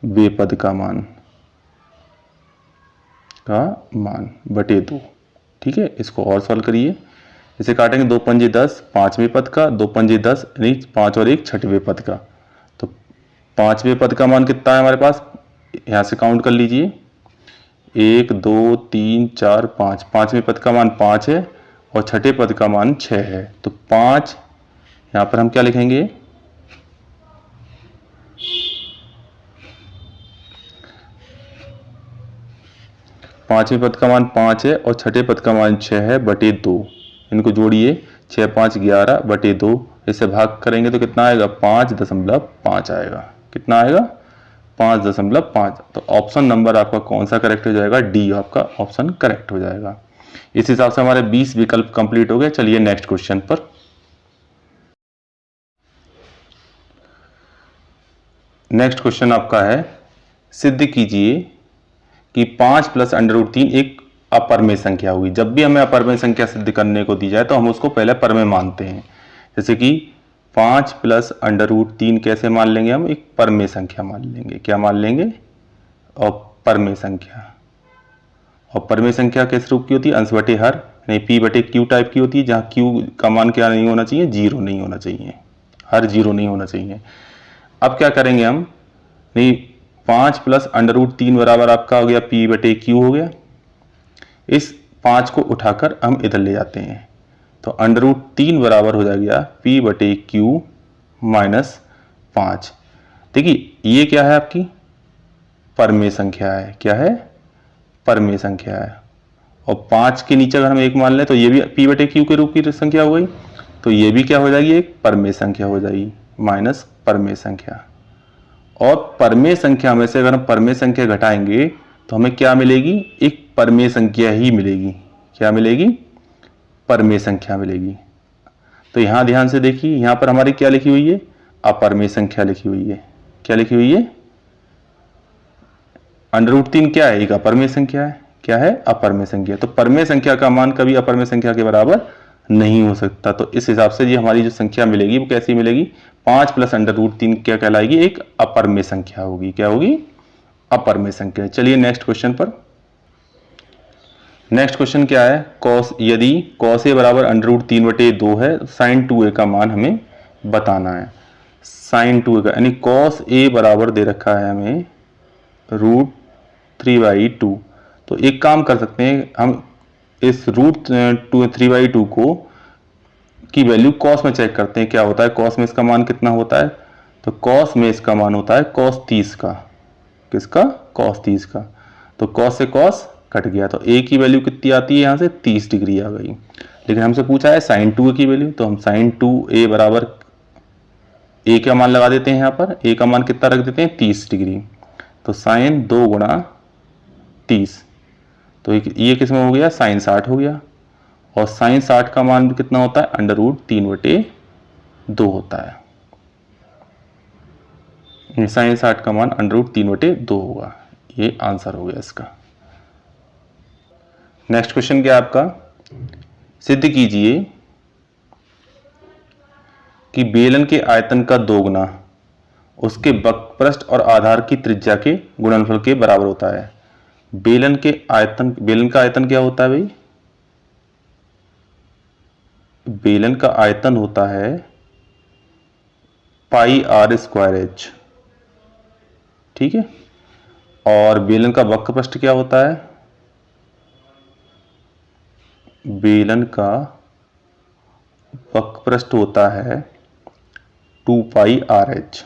वे पद का मान बटे 2। ठीक है, इसको और सॉल्व करिए। इसे काटेंगे, 2 पंजे 10, 5वें पद का, 2 पंजे 10 यानी 5 और 1 छठवें पद का। तो 5वें पद का मान कितना है हमारे पास, यहां से काउंट कर लीजिए, 1 2 3 4 5। 5वें पद का मान 5 है और छठे पद का मान 6 है। तो 5 यहां पर हम क्या लिखेंगे, पांचवें पद का मान 5 है और छठे पद का मान 6 है बटे 2। इनको जोड़िए, 6 5 11 बटे 2, इसे भाग करेंगे तो कितना आएगा, 5.5 आएगा। कितना आएगा, 5.5। तो ऑप्शन नंबर आपका कौन सा करेक्ट हो जाएगा, डी आपका ऑप्शन करेक्ट हो जाएगा। इस हिसाब से हमारे 20 विकल्प कंप्लीट हो गए। चलिए नेक्स्ट क्वेश्चन पर। नेक्स्ट क्वेश्चन आपका है, सिद्ध कीजिए कि 5 प्लस √3 एक अपरमेय संख्या हुई। जब भी हमें अपरमेय संख्या सिद्ध करने को दी जाए तो हम उसको पहले परमेय मानते हैं। जैसे कि 5 प्लस √3 कैसे मान लेंगे, हम एक परमेय संख्या मान लेंगे। क्या मान लेंगे, और परमेय संख्या। और परमेय संख्या किस रूप की होती है, अंश बटे हर, यानी p/q टाइप की होती है, जहां q का मान क्या नहीं होना चाहिए, 0 नहीं होना चाहिए, हर 0 नहीं होना चाहिए। अब क्या करेंगे हम, नहीं 5 प्लस √3 बराबर आपका हो गया p/q हो गया। इस 5 को उठाकर हम इधर ले जाते हैं, तो √3 बराबर हो जाएगा p/q माइनस 5। देखिए ये क्या है, आपकी परमेय संख्या है। क्या है, परमेय संख्या है। और 5 के नीचे अगर हम 1 मान लें तो ये भी p/q के रूप की संख्या हो गई, तो ये भी क्या हो जाएगी, एक परमेय संख्या हो जाएगी, माइनस परमेय संख्या। और परमेय संख्या में से अगर हम परमेय संख्या घटाएंगे तो हमें क्या मिलेगी, एक परमेय संख्या ही मिलेगी। क्या मिलेगी, परमेय संख्या मिलेगी। तो यहां ध्यान से देखिए, यहां पर हमारी क्या लिखी हुई है, अपरमेय संख्या लिखी हुई है। क्या लिखी हुई है, √3 क्या है, एक अपरमेय संख्या है। क्या है, अपरमेय संख्या। तो परमेय संख्या का मान कभी अपरमेय संख्या के बराबर नहीं हो सकता। तो इस हिसाब से ये हमारी जो संख्या मिलेगी वो कैसी मिलेगी, 5 प्लस √3 क्या कहलाएगी, एक अपरमेय संख्या होगी। क्या होगी, अपरमेय संख्या। चलिए नेक्स्ट क्वेश्चन पर। नेक्स्ट क्वेश्चन क्या है, cos, यदि cos a बराबर √3/2 है, sin 2a का मान हमें बताना है। sin 2a का यानी cos a बराबर दे रखा है हमें √3/2। तो एक काम कर सकते हैं, हम इस √3/2 को की वैल्यू cos में चेक करते हैं क्या होता है। cos में इसका मान कितना होता है, तो cos में इसका मान होता है cos 30 का। किसका, cos 30 का। तो cos से cos कट गया, तो a की वैल्यू कितनी आती है, यहां से 30 डिग्री आ गई। लेकिन हमसे पूछा है sin 2a की वैल्यू, तो हम sin 2a बराबर a का मान लगा देते हैं। यहां पर a का मान कितना रख देते हैं, 30 डिग्री। तो sin 2 गुणा 30, तो ये किसमें हो गया, sin 60 हो गया। और sin 60 का मान कितना होता है, √3/2 होता है। sin 60 का मान √3/2 होगा। ये आंसर हो गया इसका। नेक्स्ट क्वेश्चन क्या आपका, सिद्ध कीजिए कि बेलन के आयतन का 2 गुना उसके वक्रपृष्ठ और आधार की त्रिज्या के गुणनफल के बराबर होता है। बेलन का आयतन क्या होता है भाई, बेलन का आयतन होता है πr²h। ठीक है, और बेलन का वक्रपृष्ठ क्या होता है, बेलन का वक्रपृष्ठ होता है 2πrh,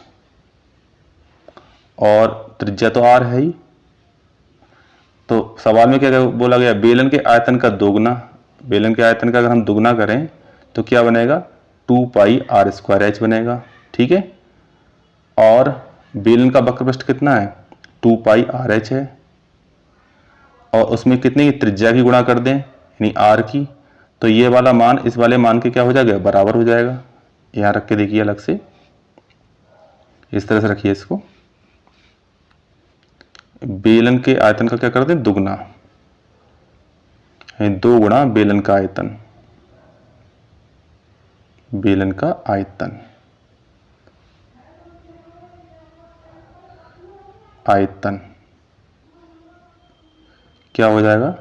और त्रिज्या तो r है ही। तो सवाल में क्या बोला गया, बेलन के आयतन का दोगुना, बेलन के आयतन का अगर हम दुगना करें तो क्या बनेगा, 2πr² बनेगा। ठीक है, और बेलन का वक्रपृष्ठ कितना है, 2πrh है, और उसमें कितनी त्रिज्या की गुणा कर दें यानी r की, तो ये वाला मान इस वाले मान के क्या हो जाएगा, बराबर हो जाएगा। यहां रख के देखिए अलग से, इस तरह से रखिए इसको, बेलन के आयतन का क्या कर दें, दुगना, 2 गुणा बेलन का आयतन, बेलन का आयतन, आयतन क्या हो जाएगा,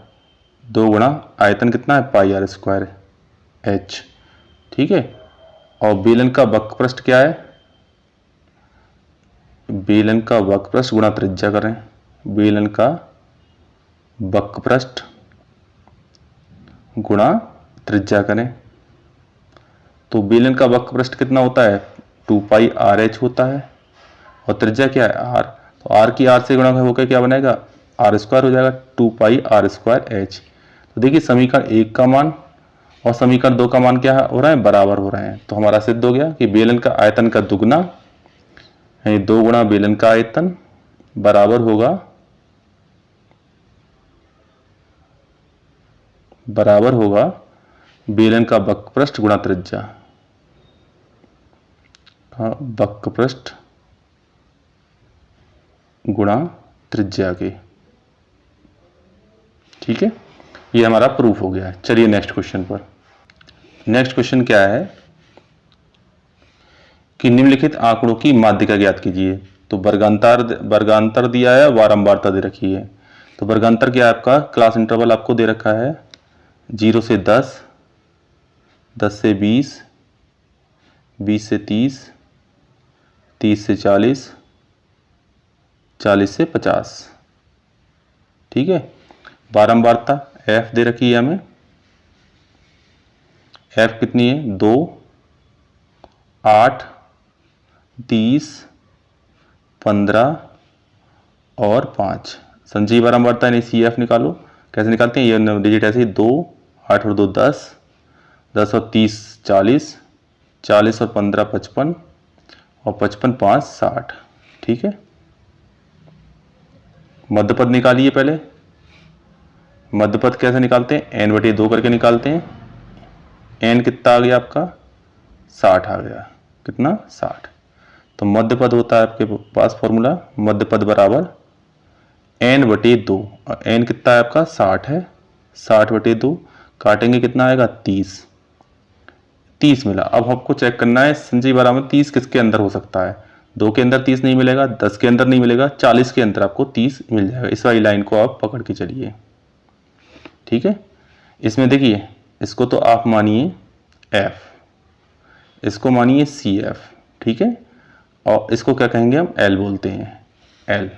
2 गुणा आयतन कितना है, πr²h। ठीक है, और बेलन का वक्रपृष्ठ क्या है, बेलन का वक्रपृष्ठ गुणा त्रिज्या करें, बेलन का वक्रपृष्ठ गुणा त्रिज्या करें, तो बेलन का वक्रपृष्ठ कितना होता है, 2πrh होता है, और त्रिज्या क्या है, r, तो r की r से गुणा होकर क्या बनेगा, r² हो जाएगा, 2πr²h। तो देखिए समीकरण 1 का मान और समीकरण 2 का मान क्या हो रहा है, बराबर हो रहे हैं। तो हमारा सिद्ध हो गया कि बेलन का आयतन का दुगना 2 गुणा बेलन का आयतन बराबर होगा बेलन का वक्रपृष्ठ गुणा त्रिज्या, वक्रपृष्ठ गुणा त्रिज्या के। ठीक है, ये हमारा प्रूफ हो गया है। चलिए नेक्स्ट क्वेश्चन पर। नेक्स्ट क्वेश्चन क्या है कि निम्नलिखित आंकड़ों की माध्यिका ज्ञात कीजिए। तो वर्गांतर दिया है, बारंबारता दे रखी है। तो वर्गांतर क्या है आपका, क्लास इंटरवल आपको दे रखा है 0 से 10, 10 से 20, 20 से 30, 30 से 40, 40 से 50। ठीक है, बारंबारता f दे रखी है हमें, f कितनी है, 2, 8, 30, 15 और 5। संचयी बारंबारता यानी CF निकालो। कैसे निकालते हैं, ये डिजिट ऐसे ही 2, 8 और 2 10, 10 और 30 40, 40 और 15 55 और 55 5 60। ठीक है, मध्यपद निकालिए पहले। मध्यपद कैसे निकालते हैं, n/2 करके निकालते हैं। n कितना आ गया आपका, 60 आ गया, कितना 60। तो मध्यपद होता है आपके पास फॉर्मूला, मध्यपद बराबर n/2, और n कितना है आपका 60 है, 60/2 काटेंगे कितना आएगा, 30, 30 मिला। अब आपको चेक करना है संचयी बराबर 30 किसके अंदर हो सकता है। 2 के अंदर 30 नहीं मिलेगा, 10 के अंदर नहीं मिलेगा, 40 के अंदर आपको 30 मिल जाएगा। इस वाली लाइन को आप पकड़ के चलिए। ठीक है, इसमें देखिए, इसको तो आप मानिए f, इसको मानिए CF। ठीक है, और इसको क्या कहेंगे हम, L बोलते हैं, L,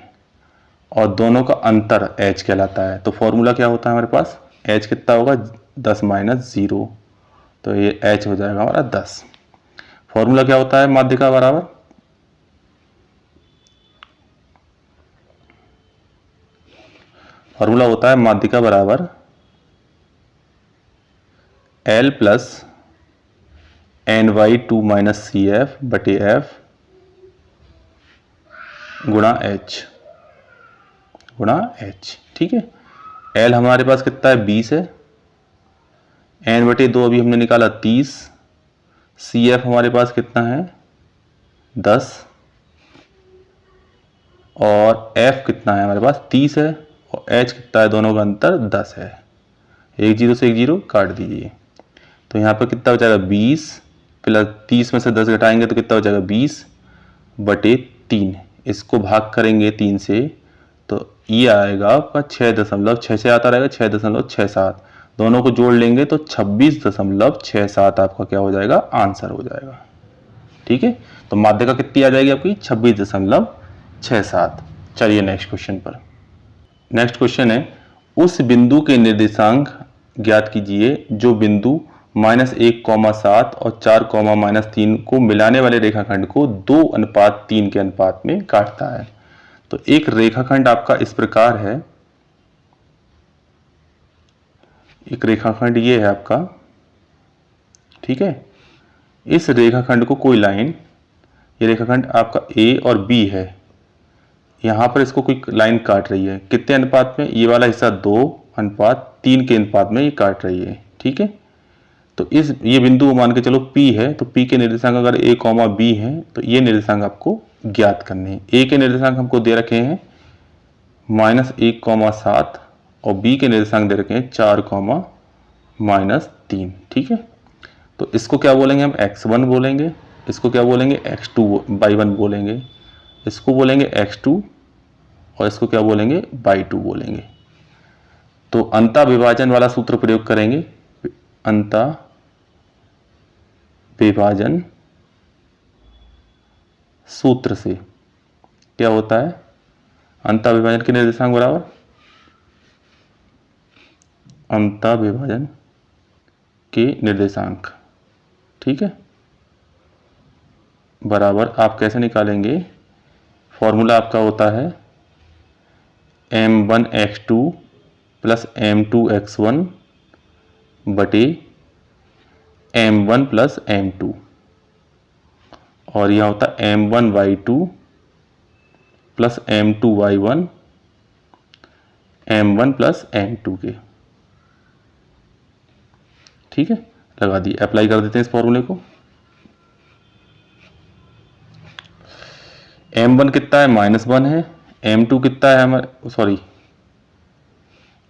और दोनों का अंतर h कहलाता है। तो फॉर्मूला क्या होता है हमारे पास, h कितना होगा, 10 - 0, तो ये h हो जाएगा हमारा 10। फॉर्मूला क्या होता है माध्यिका बराबर, फॉर्मूला होता है माध्यिका बराबर L + n/2 - CF/F गुणा h। ठीक है, L हमारे पास कितना है, 20 है, n/2 अभी हमने निकाला 30, CF हमारे पास कितना है, 10, और F कितना है हमारे पास, 30 है, और H कितना है, दोनों का अंतर 10 है। एक 0 से एक 0 काट दीजिए, तो यहाँ पर कितना हो जाएगा, 20 प्लस 30 में से 10 घटाएंगे तो कितना हो जाएगा, 20/3। इसको भाग करेंगे 3 से तो ये आएगा आपका 6.6 से आता रहेगा 6.67। दोनों को जोड़ लेंगे तो 26.67 आपका क्या हो जाएगा, आंसर हो जाएगा। ठीक है, तो माध्यिका कितनी आ जाएगी आपकी, 26.67। चलिए नेक्स्ट क्वेश्चन पर। नेक्स्ट क्वेश्चन है, उस बिंदु के निर्देशांक ज्ञात कीजिए जो बिंदु -1,7 और 4,-3 को मिलाने वाले रेखाखंड को 2:3 के अनुपात में काटता है। तो एक रेखाखंड आपका इस प्रकार है, एक रेखाखंड ये है आपका, ठीक है। इस रेखाखंड को कोई लाइन, ये रेखाखंड आपका ए और बी है, यहाँ पर इसको कोई लाइन काट रही है। कितने अनुपात में? ये वाला हिस्सा 2:3 के अनुपात में ये काट रही है, ठीक है। तो ये बिंदु मान के चलो P है, तो P के निर्देशांक अगर a, B है तो ये निर्देशांक आपको ज्ञात करने हैं। a के निर्देशांक हमको दे रखे हैं -1,7 और b के निर्देशांक दे रखे हैं 4,-3, ठीक है। तो इसको क्या बोलेंगे हम? x1 बोलेंगे। इसको क्या बोलेंगे? y1 बोलेंगे। इसको बोलेंगे x2 और इसको क्या बोलेंगे? y2 बोलेंगे। तो अंता विभाजन वाला सूत्र प्रयोग करेंगे। अंता विभाजन सूत्र से क्या होता है? अंता विभाजन के निर्देशांक बराबर अंता विभाजन के निर्देशांक, ठीक है, बराबर आप कैसे निकालेंगे? फॉर्मूला आपका होता है m1x2 प्लस m2x1 बटे m1 प्लस m2, और यह होता है m1y2 plus m2y1 m1 plus m2 के, ठीक है। लगा दिए, अप्लाई कर देते हैं इस फॉर्मूले को। m1 कितना है? -1 है। m2 कितना है हमारे, सॉरी,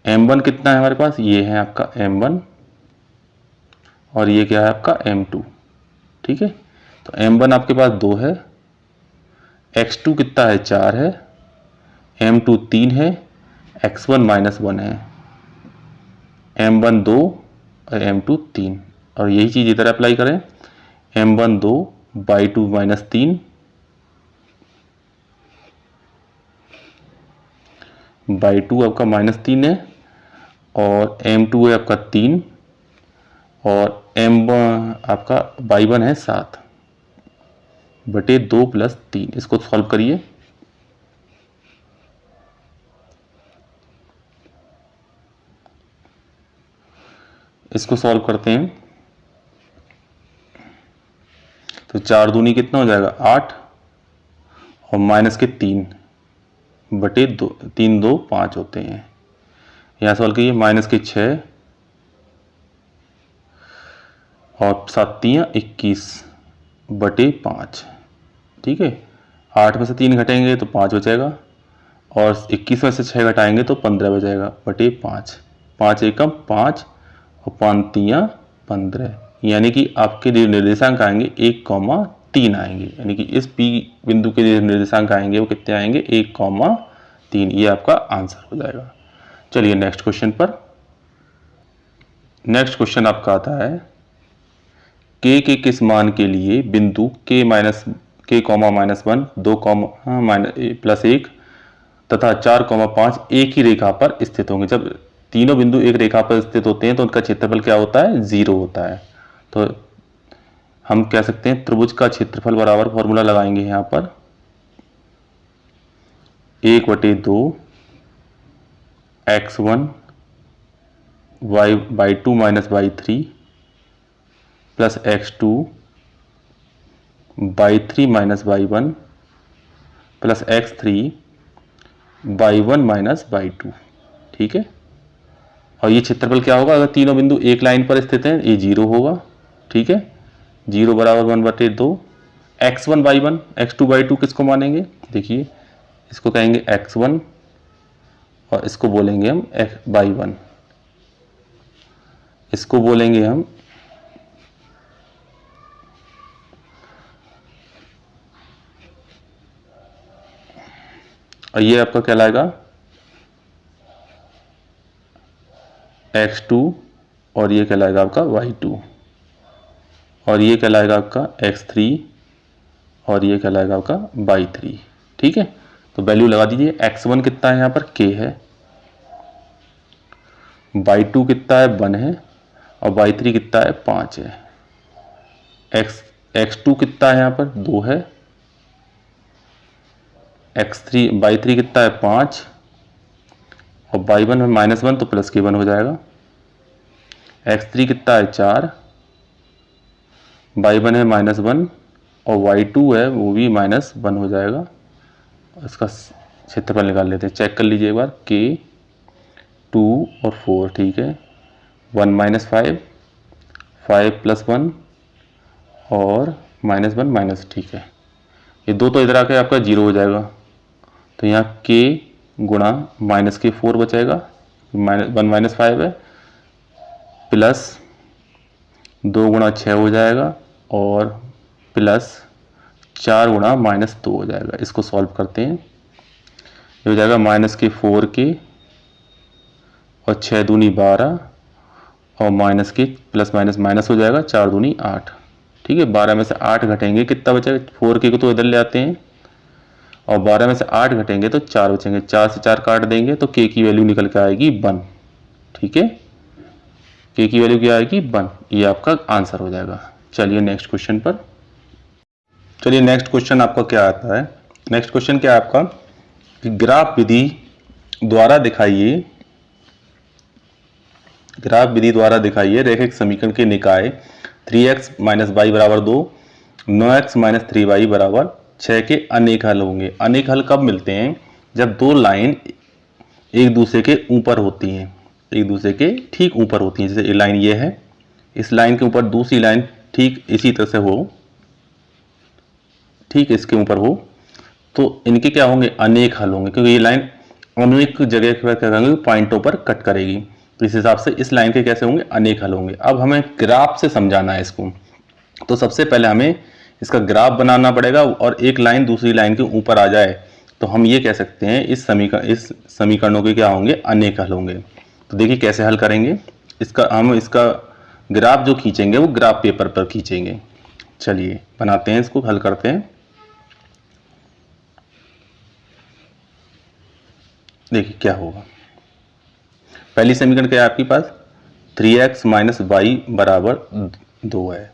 m1 कितना है हमारे पास? ये है आपका m1 और ये क्या है आपका m2, ठीक है। तो m1 आपके पास 2 है, x2 कितना है? 4 है, m2 3 है, x1 -1 है, m1 2 और m2 3, और यही चीज़ इधर अप्लाई करें। m1 2 y2 -3 y2 आपका -3 है, और m2 है आपका 3 और m1 आपका y1 है 7 बटे 2 + 3। इसको सॉल्व करिए। इसको सॉल्व करते हैं तो 4 दूनी कितना हो जाएगा? 8 और माइनस के 3 बटे 2, 3 2 5 होते हैं। यहाँ सॉल्व कीजिए, माइनस के 6 और 7 3 21 बटे 5, ठीक है। 8 में से 3 घटेंगे तो 5 बचेगा, और 21 में से 6 घटाएंगे तो 15 बचेगा बटे 5। 5 एकम 5 और 5 3 15, यानी कि आपके जो निर्देशांक आएंगे 1,3 आएंगे, यानी कि इस P बिंदु के जो निर्देशांक आएंगे वो कितने आएंगे? 1,3। ये आपका आंसर हो जाएगा। चलिए नेक्स्ट क्वेश्चन पर। नेक्स्ट क्वेश्चन आपका आता है k के किस मान के लिए बिंदु k -1 2 +1 तथा 4,5 एक ही रेखा पर स्थित होंगे। जब तीनों बिंदु एक रेखा पर स्थित होते हैं तो उनका क्षेत्रफल क्या होता है? 0 होता है। तो हम कह सकते हैं त्रिभुज का क्षेत्रफल बराबर, फॉर्मूला लगाएंगे यहाँ पर 1/2 x1 y2 - y3 plus x2 y3 - y1 plus x3 y1 - y2, ठीक है। और ये क्षेत्रफल क्या होगा? अगर तीनों बिंदु एक लाइन पर स्थित हैं ये 0 होगा, ठीक है। 0 बराबर 1/2 x1 y1 x2 y2 किसको मानेंगे? देखिए, इसको कहेंगे x1 और इसको बोलेंगे हम y1, इसको बोलेंगे हम और ये आपका कहलाएगा x2 और ये कहलाएगा आपका y2 और ये कहलाएगा आपका x3 और ये कहलाएगा आपका y3, ठीक है। तो वैल्यू लगा दीजिए। x1 कितना है? यहाँ पर k है, y2 कितना है? 1 है, और y3 कितना है? 5 है। x2 कितना है? यहाँ पर 2 है, y3 कितना है? 5, और y1 में -1 तो प्लस k1 हो जाएगा, x3 कितना है 4, y1 है -1 और y2 है वो भी -1 हो जाएगा। इसका क्षेत्रफल निकाल लेते हैं, चेक कर लीजिए एक बार, k 2 और 4, ठीक है, 1 - 5, 5 + 1 और -1 ठीक है, ये दो तो इधर आके आपका 0 हो जाएगा, तो यहाँ k गुणा -k4 बचेगा, 1 - 5 है, प्लस 2 गुणा 6 हो जाएगा और प्लस 4 गुणा -2 हो जाएगा। इसको सॉल्व करते हैं, ये हो जाएगा -k4 और 6 दूनी 12 और -k प्लस माइनस हो जाएगा, 4 दूनी 8, ठीक है। 12 में से 8 घटेंगे, कितना बचेगा, 4k को तो इधर ले आते हैं और 12 में से 8 घटेंगे तो 4 बचेंगे, 4 से 4 काट देंगे तो k की वैल्यू निकल के आएगी 1, ठीक है, k की वैल्यू क्या आएगी 1, ये आपका आंसर हो जाएगा। चलिए नेक्स्ट क्वेश्चन पर, चलिए नेक्स्ट क्वेश्चन आपका क्या आता है, नेक्स्ट क्वेश्चन क्या है आपका कि ग्राफ विधि द्वारा दिखाइए रैखिक समीकरण के निकाय 3x - y = 2, 9x - 3y = 6 के अनेक हल होंगे। अनेक हल कब मिलते हैं, जब दो लाइन एक दूसरे के ऊपर होती हैं, एक दूसरे के ठीक ऊपर होती हैं। जैसे ये लाइन ये है, इस लाइन के ऊपर दूसरी लाइन ठीक इसी तरह से हो, ठीक इसके ऊपर हो, तो इनके क्या होंगे, अनेक हल होंगे, क्योंकि ये लाइन अनेक जगह पर क्या करेंगे, पॉइंटों पर कट करेगी, तो इस हिसाब से इस लाइन के कैसे होंगे, अनेक हल होंगे। अब हमें ग्राफ से समझाना है इसको, तो सबसे पहले हमें इसका ग्राफ बनाना पड़ेगा और एक लाइन दूसरी लाइन के ऊपर आ जाए तो हम ये कह सकते हैं इस समीकरणों के क्या होंगे, अनेक हल होंगे। तो देखिए कैसे हल करेंगे, हम इसका ग्राफ जो खींचेंगे वो ग्राफ पेपर पर खींचेंगे। चलिए बनाते हैं, इसको हल करते हैं। देखिए क्या होगा, पहली समीकरण क्या है आपके पास, 3x - y = 2 है,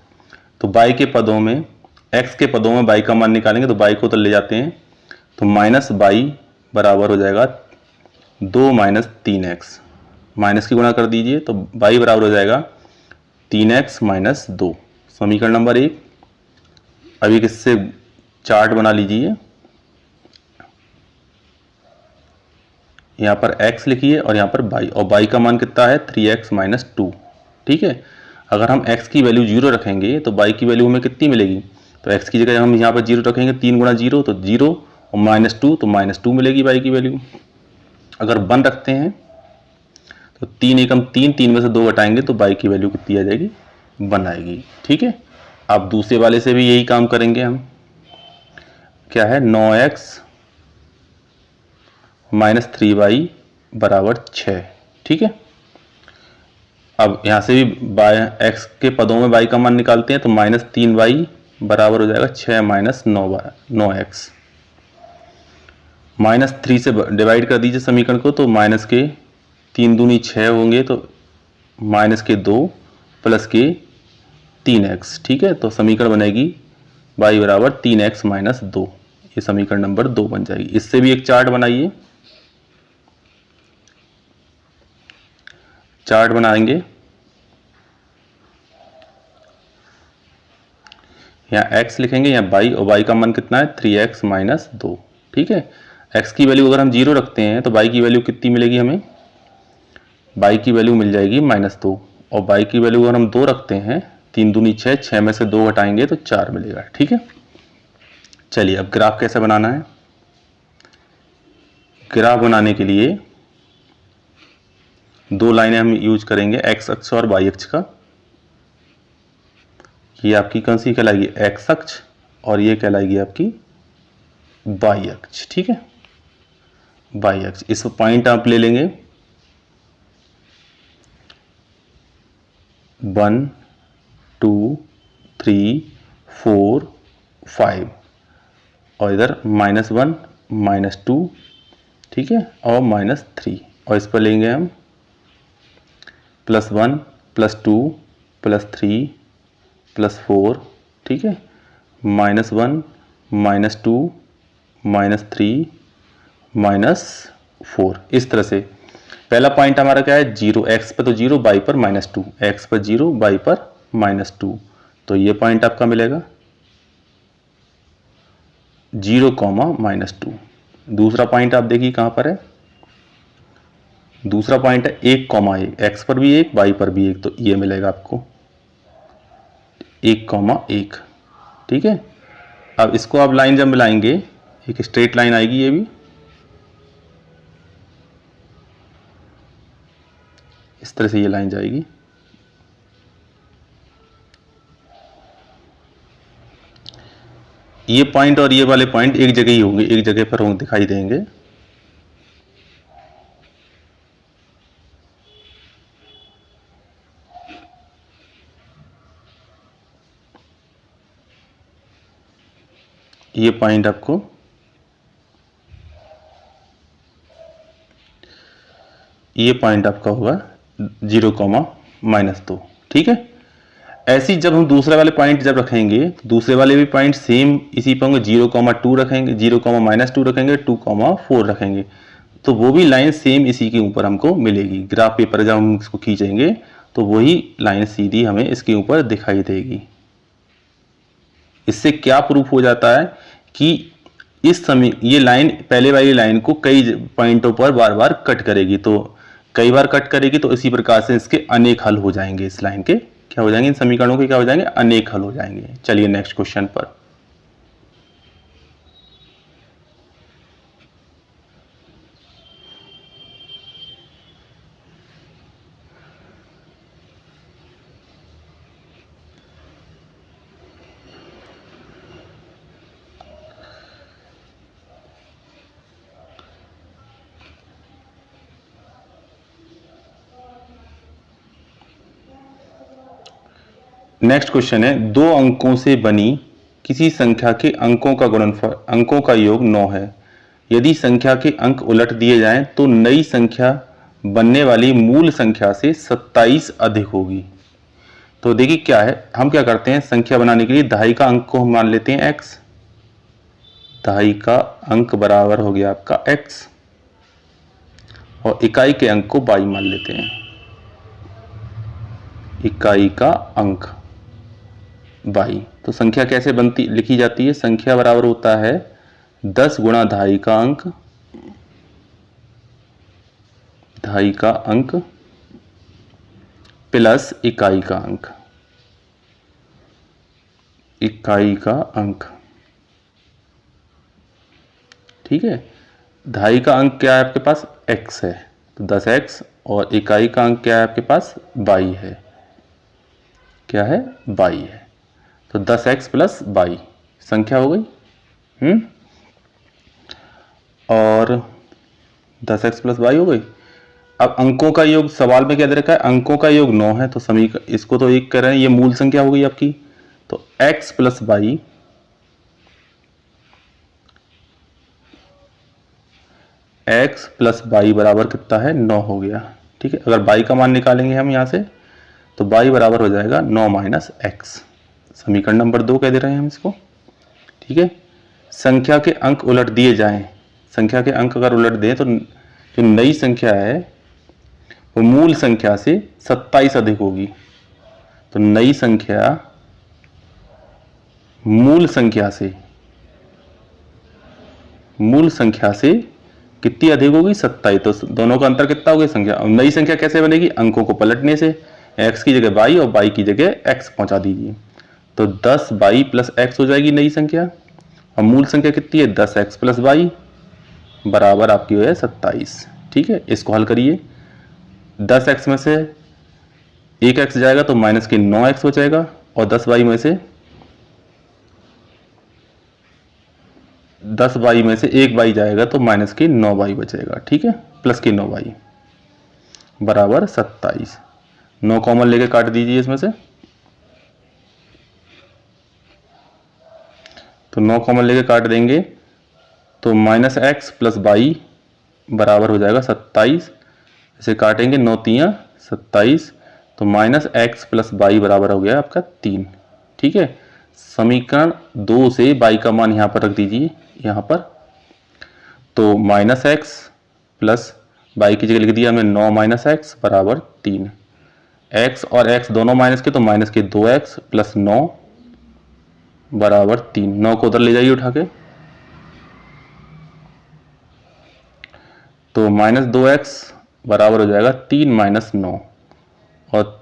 तो y के पदों में, x के पदों में y का मान निकालेंगे तो y को तो ले जाते हैं, तो -y बराबर हो जाएगा 2 - 3x, माइनस की गुणा कर दीजिए तो y बराबर हो जाएगा 3x - 2, समीकरण नंबर 1। अभी किससे चार्ट बना लीजिए, यहाँ पर x लिखिए और यहाँ पर y, और y का मान कितना है 3x - 2, ठीक है। अगर हम x की वैल्यू 0 रखेंगे तो y की वैल्यू हमें कितनी मिलेगी, तो x की जगह हम यहाँ पर 0 रखेंगे, 3 गुणा 0 तो 0 और -2 तो -2 मिलेगी y की वैल्यू। अगर 1 रखते हैं तो 3 एकम 3, 3 में से 2 घटाएंगे तो y की वैल्यू कितनी आ जाएगी, 1 आएगी, ठीक है। अब दूसरे वाले से भी यही काम करेंगे हम, क्या है 9x - 3y = 6, ठीक है। अब यहाँ से भी x के पदों में y का मान निकालते हैं तो -3y बराबर हो जाएगा 6 - 9x, -3 से डिवाइड कर दीजिए समीकरण को, तो माइनस के 3 दूनी 6 होंगे, तो -2 प्लस के 3x, ठीक है। तो समीकरण बनेगी y बराबर 3x - 2, ये समीकरण नंबर 2 बन जाएगी। इससे भी एक चार्ट बनाइए, चार्ट बनाएंगे, यहाँ x लिखेंगे, यहाँ y, और y का मान कितना है 3x - 2, ठीक है। x की वैल्यू अगर हम 0 रखते हैं तो y की वैल्यू कितनी मिलेगी हमें, y की वैल्यू मिल जाएगी -2, और y की वैल्यू अगर हम 2 रखते हैं, 3 दूनी 6, 6 में से 2 घटाएंगे तो 4 मिलेगा, ठीक है। चलिए अब ग्राफ कैसे बनाना है, ग्राफ बनाने के लिए 2 लाइनें हम यूज करेंगे, x अक्ष और y अक्ष का। ये आपकी कौन सी कहलाएगी, x अक्ष, और ये कहलाएगी आपकी y अक्ष, ठीक है, y अक्ष। इस पॉइंट आप ले लेंगे 1 2 3 4 5, और इधर -1 -2, ठीक है, और -3, और इस पर लेंगे हम +1 +2 +3 +4, ठीक है, -1 -2 -3 -4, इस तरह से पहला पॉइंट हमारा क्या है, 0, एक्स पर तो 0, बाई पर -2, एक्स पर 0, बाई पर -2, तो ये पॉइंट आपका मिलेगा 0, -2। दूसरा पॉइंट आप देखिए कहां पर है, दूसरा पॉइंट है 1, एक्स पर भी 1, बाई पर भी 1, तो ये मिलेगा आपको 1, ठीक है। अब इसको आप लाइन जब मिलाएंगे, एक स्ट्रेट लाइन आएगी, ये भी इस तरह से ये लाइन जाएगी। ये पॉइंट और ये वाले पॉइंट एक जगह ही होंगे, एक जगह पर दिखाई देंगे। ये पॉइंट आपको ये पॉइंट आपका होगा 0, -2, ठीक है। ऐसी जब हम दूसरे वाले पॉइंट जब रखेंगे, दूसरे वाले भी पॉइंट सेम इसी पर होंगे, 0, 2 रखेंगे, 0, -2 रखेंगे, 2, 4 रखेंगे, तो वो भी लाइन सेम इसी के ऊपर हमको मिलेगी। ग्राफ पेपर जब हम इसको खींचेंगे तो वही लाइन सीधी हमें इसके ऊपर दिखाई देगी। इससे क्या प्रूफ हो जाता है कि इस समय ये लाइन पहले वाली लाइन को कई पॉइंटों पर बार बार कट करेगी, तो कई बार कट करेगी, तो इसी प्रकार से इसके अनेक हल हो जाएंगे। इस लाइन के क्या हो जाएंगे, इन समीकरणों के क्या हो जाएंगे, अनेक हल हो जाएंगे। चलिए नेक्स्ट क्वेश्चन पर। नेक्स्ट क्वेश्चन है, 2 अंकों से बनी किसी संख्या के अंकों का गुणनफल, अंकों का योग 9 है। यदि संख्या के अंक उलट दिए जाएं तो नई संख्या बनने वाली मूल संख्या से 27 अधिक होगी। तो देखिए क्या है, हम क्या करते हैं, संख्या बनाने के लिए दहाई का अंक को हम मान लेते हैं x, दहाई का अंक बराबर हो गया आपका x, और इकाई के अंक को y मान लेते हैं। इकाई का अंक y, तो संख्या कैसे बनती लिखी जाती है, संख्या बराबर होता है 10 गुणा दहाई का अंक, दहाई का अंक प्लस इकाई का अंक, इकाई का अंक, ठीक है। दहाई का अंक क्या है आपके पास, x है, तो 10x, और इकाई का अंक क्या है आपके पास, y है, क्या है, y है, तो 10x प्लस y संख्या हो गई। और 10x प्लस y हो गई। अब अंकों का योग, सवाल में क्या दे रखा है, अंकों का योग 9 है, तो समीकरण इसको तो एक कर रहे हैं, ये मूल संख्या हो गई आपकी, तो x plus y, x plus y बराबर कितना है, 9 हो गया, ठीक है। अगर y का मान निकालेंगे हम यहां से, तो y बराबर हो जाएगा 9 माइनस x, समीकरण नंबर 2 कह दे रहे हैं हम इसको, ठीक है। संख्या के अंक उलट दिए जाएं, संख्या के अंक अगर उलट दें तो जो नई संख्या है वो मूल संख्या से 27 अधिक होगी। तो नई संख्या मूल संख्या से कितनी अधिक होगी, 27, तो दोनों का अंतर कितना हो गया, संख्या। नई संख्या कैसे बनेगी, अंकों को पलटने से, x की जगह y और y की जगह x पहुंचा दीजिए, तो 10y प्लस x हो जाएगी नई संख्या, और मूल संख्या कितनी है, 10x प्लस y बराबर आपकी हो है 27, ठीक है। इसको हल करिए, 10x में से 1x जाएगा तो माइनस के 9x हो जाएगा, और 10y में से 10y में से 1y जाएगा तो माइनस के 9y बचेगा, ठीक है, प्लस के 9y बराबर 27। 9 कॉमन लेके काट दीजिए इसमें से, तो 9 कॉमन लेके काट देंगे तो माइनस एक्स प्लस वाई बराबर हो जाएगा 27। इसे काटेंगे 9 तियां 27, तो माइनस एक्स प्लस वाई बराबर हो गया आपका 3, ठीक है। समीकरण 2 से वाई का मान यहाँ पर रख दीजिए, यहाँ पर, तो माइनस एक्स प्लस y की जगह लिख दिया हमने 9 माइनस एक्स बराबर 3। x और x दोनों माइनस के, तो माइनस के 2x प्लस 9 बराबर 3। 9 को उधर ले जाइए उठा के, तो माइनस 2x बराबर हो जाएगा 3 माइनस 9, और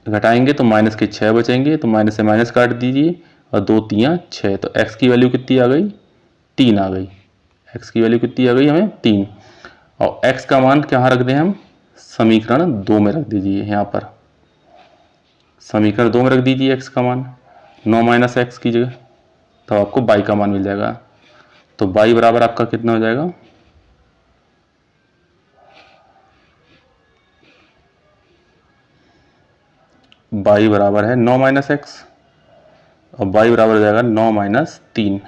घटाएंगे तो माइनस के 6 बचेंगे, तो माइनस से माइनस काट दीजिए और 2 3 6, तो x की वैल्यू कितनी आ गई? 3 आ गई। x की वैल्यू कितनी आ गई हमें? 3। और x का मान कहाँ रख दें हम? समीकरण 2 में रख दीजिए। यहाँ पर समीकरण 2 में रख दीजिए x का मान 9 माइनस एक्स की जगह, तो आपको y का मान मिल जाएगा। तो y बराबर आपका कितना हो जाएगा? y बराबर है 9 माइनस एक्स, और y बराबर हो जाएगा 9 माइनस 3,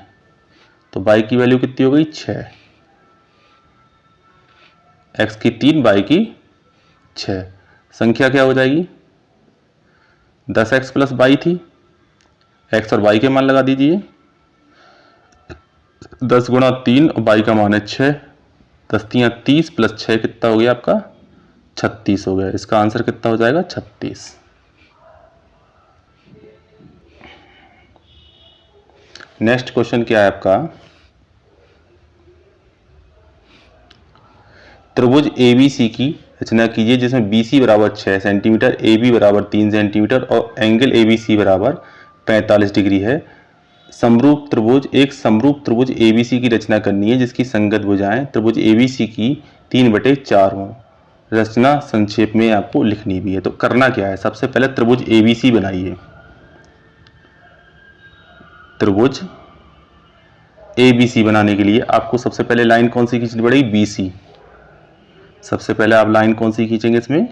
तो y की वैल्यू कितनी हो गई? 6। x की 3, y की 6। संख्या क्या हो जाएगी? 10x प्लस y थी, x और y के मान लगा दीजिए। 10 गुणा 3 और y का मान है 6, 10 3 30 प्लस 6 कितना हो गया आपका? 36 हो गया। इसका आंसर कितना हो जाएगा? 36। नेक्स्ट क्वेश्चन क्या है आपका? त्रिभुज ABC की रचना कीजिए जिसमें BC बराबर 6 सेंटीमीटर, AB बराबर 3 सेंटीमीटर और एंगल ABC बराबर 45 डिग्री है। समरूप त्रिभुज एक समरूप त्रिभुज ABC की रचना करनी है जिसकी संगत भुजाएं त्रिभुज ABC की 3/4 हों। रचना संक्षेप में आपको लिखनी भी है। तो करना क्या है? सबसे पहले त्रिभुज ABC बनाइए। त्रिभुज ABC बनाने के लिए आपको सबसे पहले लाइन कौन सी खींचनी पड़ेगी? BC। सबसे पहले आप लाइन कौन सी खींचेंगे? इसमें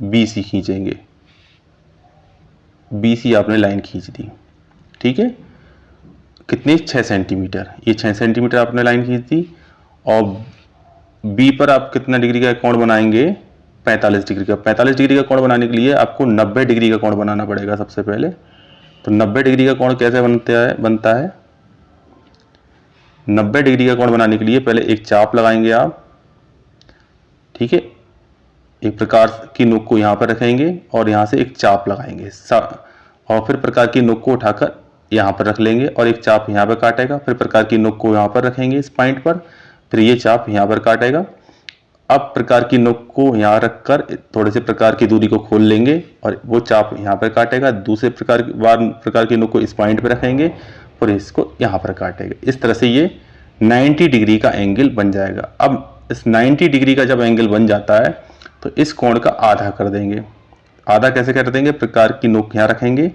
BC खींचेंगे। BC आपने लाइन खींच दी, ठीक है। कितनी? 6 सेंटीमीटर। ये 6 सेंटीमीटर आपने लाइन खींच दी। और B पर आप कितना डिग्री का कोण बनाएंगे? 45 डिग्री का। 45 डिग्री का कोण बनाने के लिए आपको 90 डिग्री का कोण बनाना पड़ेगा सबसे पहले। तो 90 डिग्री का कोण कैसे बनता है? 90 डिग्री का कोण बनाने के लिए पहले एक चाप लगाएंगे आप, ठीक है। एक प्रकार की नोक को यहाँ पर रखेंगे और यहाँ से एक चाप लगाएंगे, और फिर प्रकार की नोक को उठाकर यहाँ पर रख लेंगे और एक चाप यहाँ पर काटेगा। फिर प्रकार की नोक को यहाँ पर रखेंगे इस पॉइंट पर, फिर ये चाप यहाँ पर काटेगा। अब प्रकार की नोक को यहाँ रखकर थोड़े से प्रकार की दूरी को खोल लेंगे और वो चाप यहाँ पर काटेगा। दूसरे प्रकार की नोक को इस पॉइंट पर रखेंगे और इसको यहाँ पर काटेगा। इस तरह से ये 90 डिग्री का एंगल बन जाएगा। अब इस 90 डिग्री का जब एंगल बन जाता है तो इस कोण का आधा कर देंगे। आधा कैसे कर देंगे? प्रकार की नोक यहाँ रखेंगे,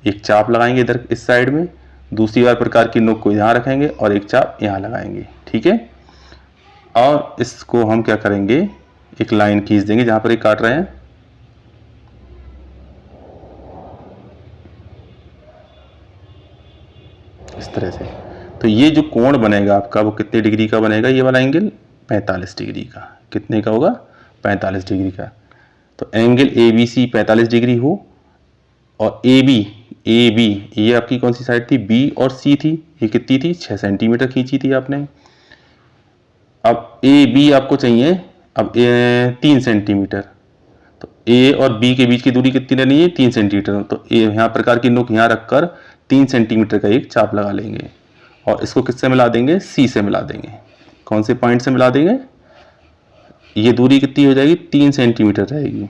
एक चाप लगाएंगे इधर इस साइड में, दूसरी बार प्रकार की नोक को यहाँ रखेंगे और एक चाप यहाँ लगाएंगे, ठीक है। और इसको हम क्या करेंगे? एक लाइन खींच देंगे जहां पर ये काट रहे हैं, इस तरह से। तो ये जो कोण बनेगा आपका वो कितने डिग्री का बनेगा? ये वाला एंगल 45 डिग्री का। कितने का होगा? 45 डिग्री का। तो एंगल ABC 45 डिग्री हो और AB ये आपकी कौन सी साइड थी? B और C थी। ये कितनी थी? 6 सेंटीमीटर खींची थी आपने। अब AB आपको चाहिए अब 3 सेंटीमीटर, तो A और B के बीच की दूरी कितनी रहनी है? 3 सेंटीमीटर। तो यहाँ प्रकार की नोक यहाँ रखकर 3 सेंटीमीटर का एक चाप लगा लेंगे और इसको किससे मिला देंगे? C से मिला देंगे। कौन से पॉइंट से मिला देंगे? ये दूरी कितनी हो जाएगी? 3 सेंटीमीटर रहेगी।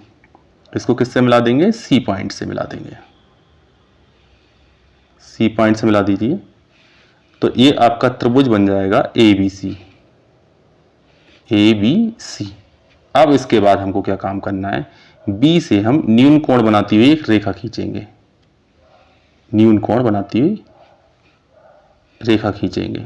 इसको किससे मिला देंगे? C पॉइंट से मिला देंगे। C पॉइंट से मिला दीजिए तो ये आपका त्रिभुज बन जाएगा ABC। अब इसके बाद हमको क्या काम करना है? B से हम न्यून कोण बनाती हुई एक रेखा खींचेंगे। न्यून कोण बनाती हुई रेखा खींचेंगे।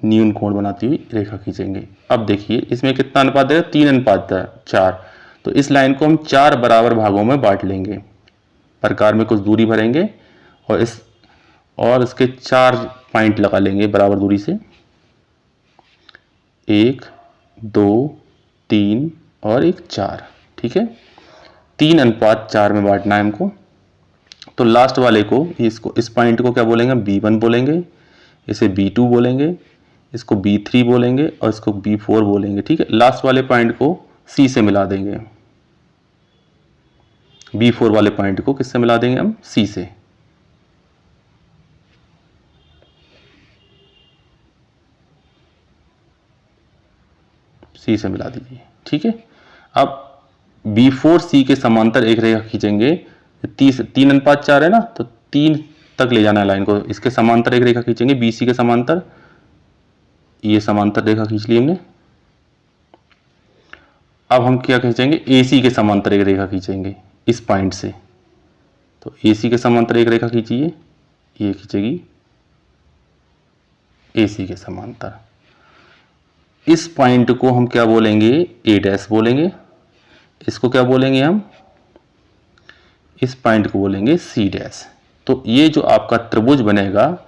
न्यून कोण बनाती हुई रेखा खींचेंगे। अब देखिए इसमें कितना अनुपात है? 3:4। तो इस लाइन को हम 4 बराबर भागों में बांट लेंगे। प्रकार में कुछ दूरी भरेंगे और इसके 4 पॉइंट लगा लेंगे बराबर दूरी से, 1 2 3 और 1 4, ठीक है। 3:4 में बांटना है हमको। तो लास्ट वाले को, इसको, इस पॉइंट को क्या बोलेंगे, B1 बोलेंगे, इसे B2 बोलेंगे, इसको B3 बोलेंगे और इसको B4 बोलेंगे। ठीक है, लास्ट वाले पॉइंट को C से मिला देंगे। B4 वाले पॉइंट को किससे मिला देंगे हम, C से। C से मिला दीजिए। ठीक है, अब B4C के समांतर एक रेखा खींचेंगे। 3:4 है ना, तो 3 तक ले जाना है लाइन को। इसके समांतर एक रेखा खींचेंगे, BC के समांतर, ये समांतर रेखा खींच ली हमने। अब हम क्या खींचेंगे, AC के समांतर एक रेखा खींचेंगे इस पॉइंट से। तो AC के समांतर एक रेखा खींचिए, ये खींचेगी AC के समांतर। इस पॉइंट को हम क्या बोलेंगे, A' बोलेंगे। इसको क्या बोलेंगे हम, इस पॉइंट को बोलेंगे C'। तो ये जो आपका त्रिभुज बनेगा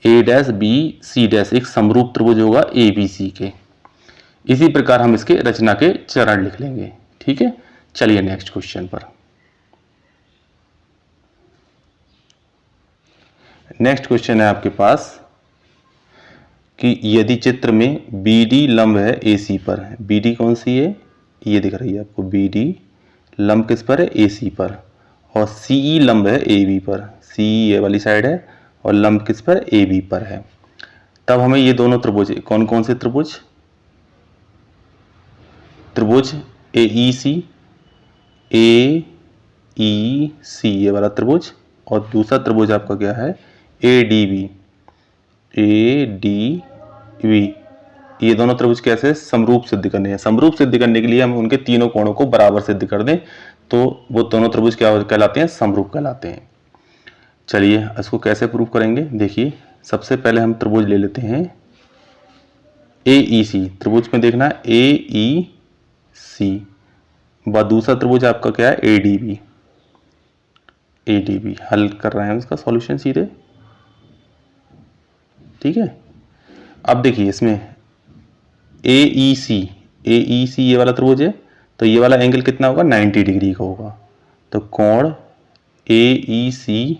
A', B, C', एक समरूप त्रिभुज होगा ABC के। इसी प्रकार हम इसके रचना के चरण लिख लेंगे। ठीक है, चलिए नेक्स्ट क्वेश्चन पर। नेक्स्ट क्वेश्चन है आपके पास कि यदि चित्र में BD लंब है AC पर, BD कौन सी है, ये दिख रही है आपको, BD लंब किस पर है, AC पर, और CE लंब है AB पर, CE ये वाली साइड है और लंब किस पर, AB पर है। तब हमें ये दोनों त्रिभुज, कौन कौन से त्रिभुज, त्रिभुज AEC, AEC ये वाला त्रिभुज, और दूसरा त्रिभुज आपका क्या है, ADB, ये दोनों त्रिभुज कैसे समरूप सिद्ध करने हैं। समरूप सिद्ध करने के लिए हम उनके तीनों कोणों को बराबर सिद्ध कर दें तो वो दोनों त्रिभुज क्या कहलाते हैं, समरूप कहलाते हैं। चलिए इसको कैसे प्रूव करेंगे, देखिए सबसे पहले हम त्रिभुज ले लेते हैं AEC। त्रिभुज में देखना AEC, व दूसरा त्रिभुज आपका क्या है, ADB। हल कर रहे हैं हम इसका सॉल्यूशन सीधे। ठीक है, अब देखिए इसमें AEC ये वाला त्रिभुज है, तो ये वाला एंगल कितना होगा, 90 डिग्री का होगा। तो कोण AEC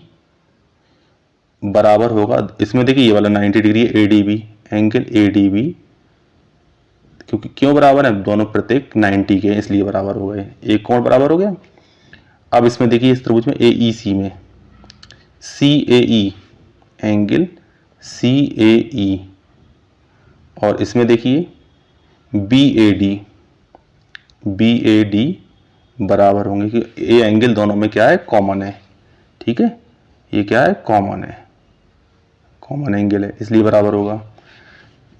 बराबर होगा, इसमें देखिए ये वाला 90 डिग्री है, ADB, एंगल ADB, क्योंकि क्यों बराबर है, दोनों प्रत्येक 90 के इसलिए बराबर हो गए, एक कोण बराबर हो गया। अब इसमें देखिए इस त्रिभुज में AEC में CAE, एंगल CAE, और इसमें देखिए BAD बराबर होंगे कि ये एंगल दोनों में क्या है, कॉमन है। ठीक है, ये क्या है, कॉमन है, कॉमन एंगल है, इसलिए बराबर होगा।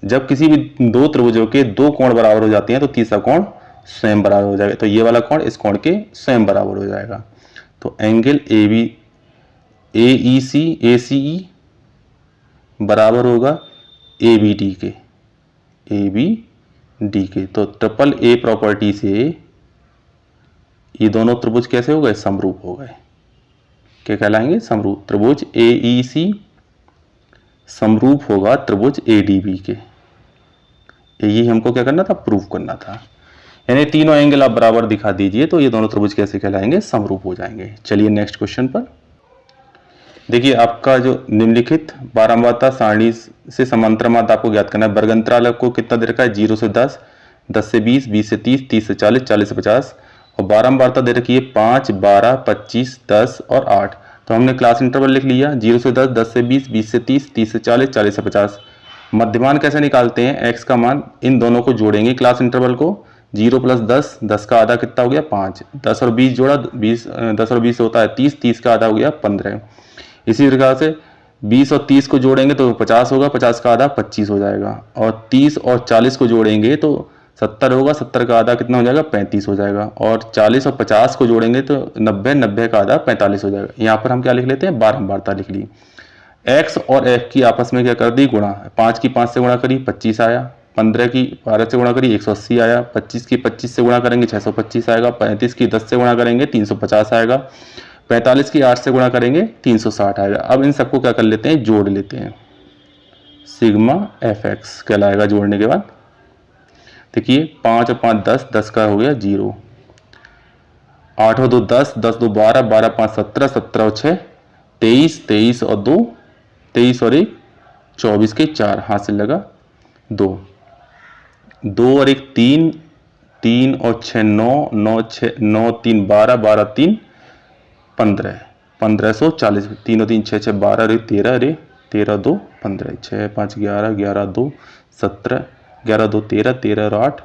जब किसी भी दो त्रिभुजों के दो कोण बराबर हो जाते हैं तो तीसरा कोण स्वयं बराबर हो जाएगा। तो ये वाला कोण इस कोण के स्वयं बराबर हो जाएगा। तो एंगल ACE बराबर होगा ABD के। तो ट्रिपल A प्रॉपर्टी से ये दोनों त्रिभुज कैसे हो गए, समरूप हो गए। क्या कहलाएंगे, समरूप। त्रिभुज AEC समरूप होगा त्रिभुज ADB के। यही हमको क्या करना था, प्रूफ करना था। यानी तीनों एंगल आप बराबर दिखा दीजिए तो ये दोनों त्रिभुज कैसे कहलाएंगे, समरूप हो जाएंगे। चलिए नेक्स्ट क्वेश्चन पर देखिए, आपका जो निम्नलिखित बारंबारता सारणी से समांतर माध्य आपको ज्ञात करना है। वर्गंतराल आपको कितना दे रखा है, 0 से 10, 10 से 20, 20 से 30, 30 से 40, 40 से 50, और बारंबारता दे रखी है 5, 12, 25, 10 और 8। तो हमने क्लास इंटरवल लिख लिया, 0 से 10, 10 से 20, 20 से 30, 30 से 40, 40 से 50। मध्यमान कैसे निकालते हैं, x का मान, इन दोनों को जोड़ेंगे क्लास इंटरवल को। 0 + 10, 10 का आधा कितना हो गया, 5, 10 और 20 जोड़ा, 10 और 20 होता है 30, 30 का आधा हो गया 15। इसी प्रकार से 20 और 30 को जोड़ेंगे तो 50 होगा, 50 का आधा 25 हो जाएगा, और 30 और 40 को जोड़ेंगे तो 70 होगा, 70 का आधा कितना हो जाएगा, 35 हो जाएगा, और 40 और 50 को जोड़ेंगे तो 90, 90 का आधा 45 हो जाएगा। यहाँ पर हम क्या लिख लेते हैं, बारंबारता लिख ली। x और f की आपस में क्या कर दी, गुणा। 5 की 5 से गुणा करी, 25 आया। 15 की 12 से गुणा करी, 180 आया। 25 की 25 से गुणा करेंगे, 625 आएगा। 35 की 10 से गुणा करेंगे, 350 आएगा। 45 की 8 से गुणा करेंगे, 360 आएगा। अब इन सबको क्या कर लेते हैं, जोड़ लेते हैं। सिग्मा fx कहलाएगा जोड़ने के बाद। देखिए 5 और 5 10, 10 का हो गया 0, 8 और 2 10, 10 2 12, 12 5 17, 17 और 6 23, 23 और 2 23 और 1 24 के 4 हाथ से लगा 2, 2 और 1 3, 3 और 6 9, 9 6 9 3 12, 12 3 15, 1540, 3 और 3 6 6 12 अरे 13 अरे 13 2 15, 6 5 11, 11 2 17, 11 2 13, 13 और 8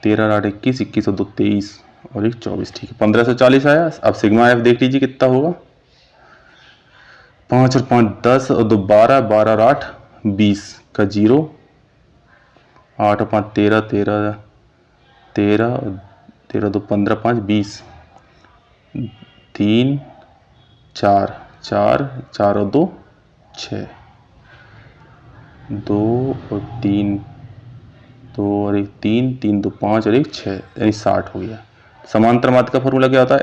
13 और 8 21, 21 और 2 23 और 1 24। ठीक है, 1540 आया। अब सिग्मा एफ देख लीजिए कितना होगा। 5 और 5 10 और 2 12, 12 और 8 20 का 0, 8 और 5 13, 13 13 13 2 15 5 20, 3 4 4 4 और 2 6, 2 और 3 2 और 1 3, 3 2 5 और 1 6 यानी 60 हो गया। समांतर माध्य का फॉर्मूला क्या होता है?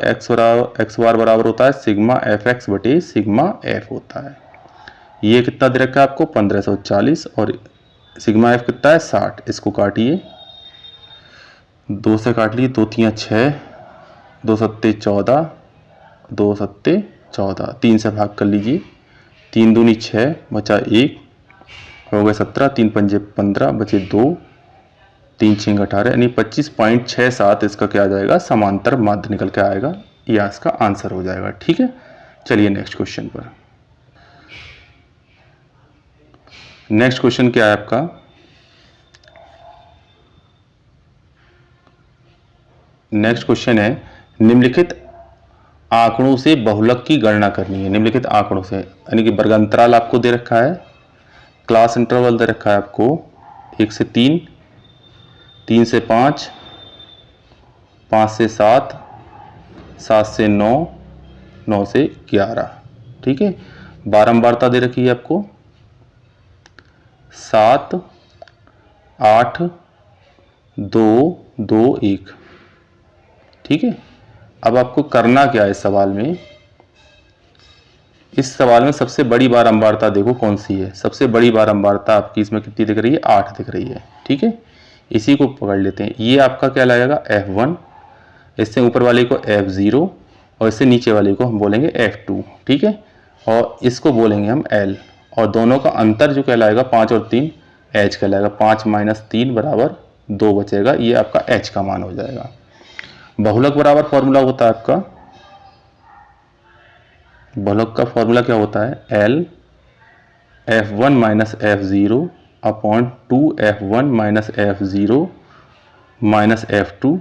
एक्स बार बराबर होता है सिग्मा एफ एक्स बटे सिग्मा एफ होता है। ये कितना दे रखा है आपको? 1540 और सिग्मा एफ कितना है? 60। इसको काटिए, 2 से काट लीजिए, 2 3 6, 2 सत्ते 14, 2 सत्ते 14, 3 से भाग कर लीजिए, 3 दूनी 6 बचा 1 हो गए 17, 3 पंजे 15 बचे 2, 3 6 18 यानी 25.67 इसका क्या आ जाएगा? समांतर माध्य निकल के आएगा। यह इसका आंसर हो जाएगा। ठीक है, चलिए नेक्स्ट क्वेश्चन पर। नेक्स्ट क्वेश्चन क्या है आपका? नेक्स्ट क्वेश्चन है निम्नलिखित आंकड़ों से बहुलक की गणना करनी है। निम्नलिखित आंकड़ों से यानी कि वर्ग अंतराल आपको दे रखा है, क्लास इंटरवल दे रखा है आपको 1 से 3, 3 से 5, 5 से 7, 7 से 9, 9 से 11। ठीक है, बारंबारता दे रखी है आपको 7 8 2 2 1। ठीक है, अब आपको करना क्या है इस सवाल में? इस सवाल में सबसे बड़ी बारंबारता देखो कौन सी है। सबसे बड़ी बारंबारता आपकी इसमें कितनी दिख रही है? 8 दिख रही है। ठीक है, इसी को पकड़ लेते हैं। ये आपका क्या लगेगा? F1, इससे ऊपर वाले को F0 और इससे नीचे वाले को हम बोलेंगे F2। ठीक है, और इसको बोलेंगे हम L, और दोनों का अंतर जो कहलाएगा 5 और 3 H कहलाएगा। 5 - 3 बराबर 2 बचेगा, ये आपका H का मान हो जाएगा। बहुलक बराबर फॉर्मूला होता है आपका, बहुलक का फॉर्मूला क्या होता है? L F1 - F0 upon 2F1 - F0 minus F2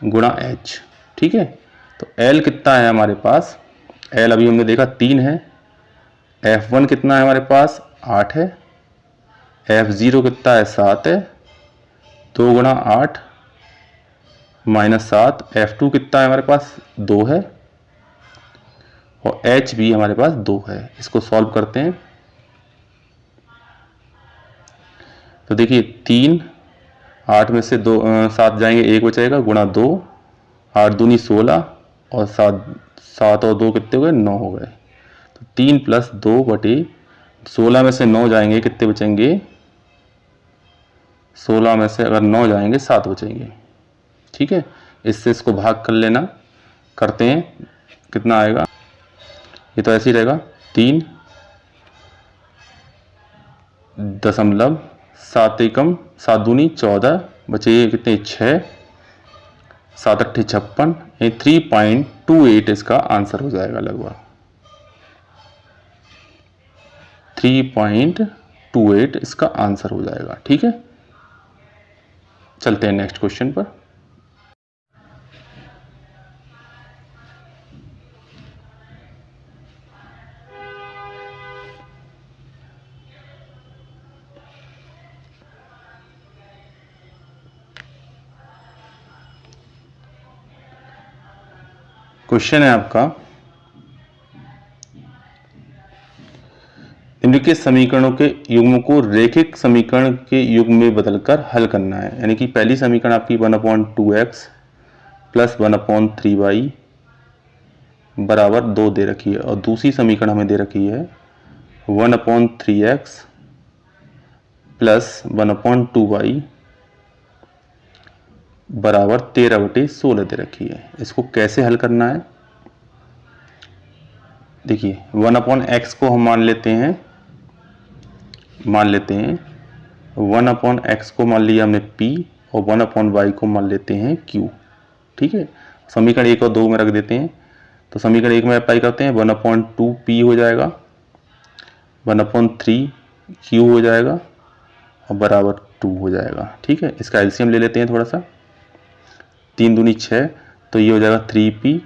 गुणा H। ठीक है, तो L कितना है हमारे पास? L अभी हमने देखा 3 है। F1 कितना है हमारे पास? 8 है। F0 कितना है? 7 है। 2 गुणा 8 माइनस 7। F2 कितना है हमारे पास? 2 है, और H भी हमारे पास 2 है। इसको सॉल्व करते हैं तो देखिए 3, 8 में से 2 7 जाएंगे, 1 बचेगा, गुणा 2, 8 दूनी 16 और 7 और 2 कितने हो गए? 9 हो गए। तो 3 + 2 बटे 16 में से 9 जाएंगे, कितने बचेंगे? 16 में से अगर 9 जाएंगे 7 बचेंगे। ठीक है, इससे इसको भाग कर लेना, करते हैं, कितना आएगा? ये तो ऐसे ही रहेगा 3 दशमलव 7 एकम 7 दूनी 14 बचे कितने? 6, 7 8 56, 3.28 इसका आंसर हो जाएगा। लगभग 3.28 इसका आंसर हो जाएगा। ठीक है, चलते हैं नेक्स्ट क्वेश्चन पर। क्वेश्चन है आपका निम्नलिखित समीकरणों के युग्म को रैखिक समीकरण के युग्म में बदलकर हल करना है। यानी कि पहली समीकरण आपकी 1/2x + 1/3y बराबर 2 दे रखी है, और दूसरी समीकरण हमें दे रखी है 1/3x + 1/2y बराबर 13/16 दे रखी है। इसको कैसे हल करना है, देखिए 1/x को हम मान लेते हैं 1/x को मान लिया हमने p और 1/y को मान लेते हैं q। ठीक है, समीकरण 1 और 2 में रख देते हैं। तो समीकरण 1 में अप्लाई करते हैं 1/2p हो जाएगा, 1/3q हो जाएगा और बराबर 2 हो जाएगा। ठीक है, इसका एलसीएम ले लेते हैं थोड़ा सा, 3 दूनी 6, तो ये हो जाएगा 3p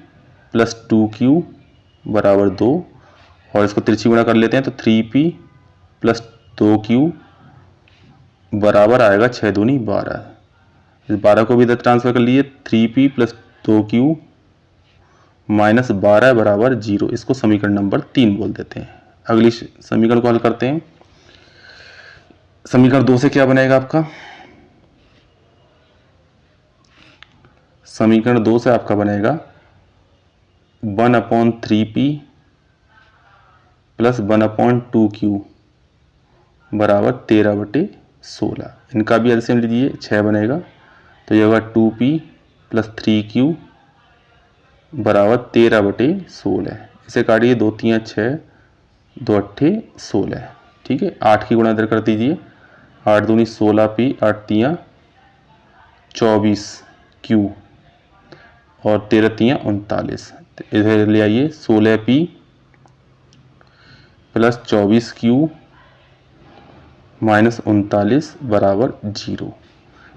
प्लस 2q बराबर 2 और इसको तिरछी गुणा कर लेते हैं तो 3p प्लस 2q बराबर आएगा 6 दूनी 12। इस 12 को भी इधर ट्रांसफर कर लिए, 3p प्लस 2q माइनस 12 बराबर 0। इसको समीकरण नंबर 3 बोल देते हैं। अगली समीकरण को हल करते हैं। समीकरण 2 से क्या बनेगा आपका, समीकरण 2 से आपका बनेगा 1/3p प्लस 1/2q बराबर 13/16। इनका भी एलसीएम लीजिए, 6 बनेगा तो ये होगा 2p प्लस 3q बराबर 13/16। इसे काटिए, 2 3 6, 2 8 16। ठीक है, 8 की गुणा इधर कर दीजिए, 8 दूनी 16p, 8 3 24q और 13 3 39। इधर ले आइए, 16p प्लस 24q माइनस 39 बराबर 0।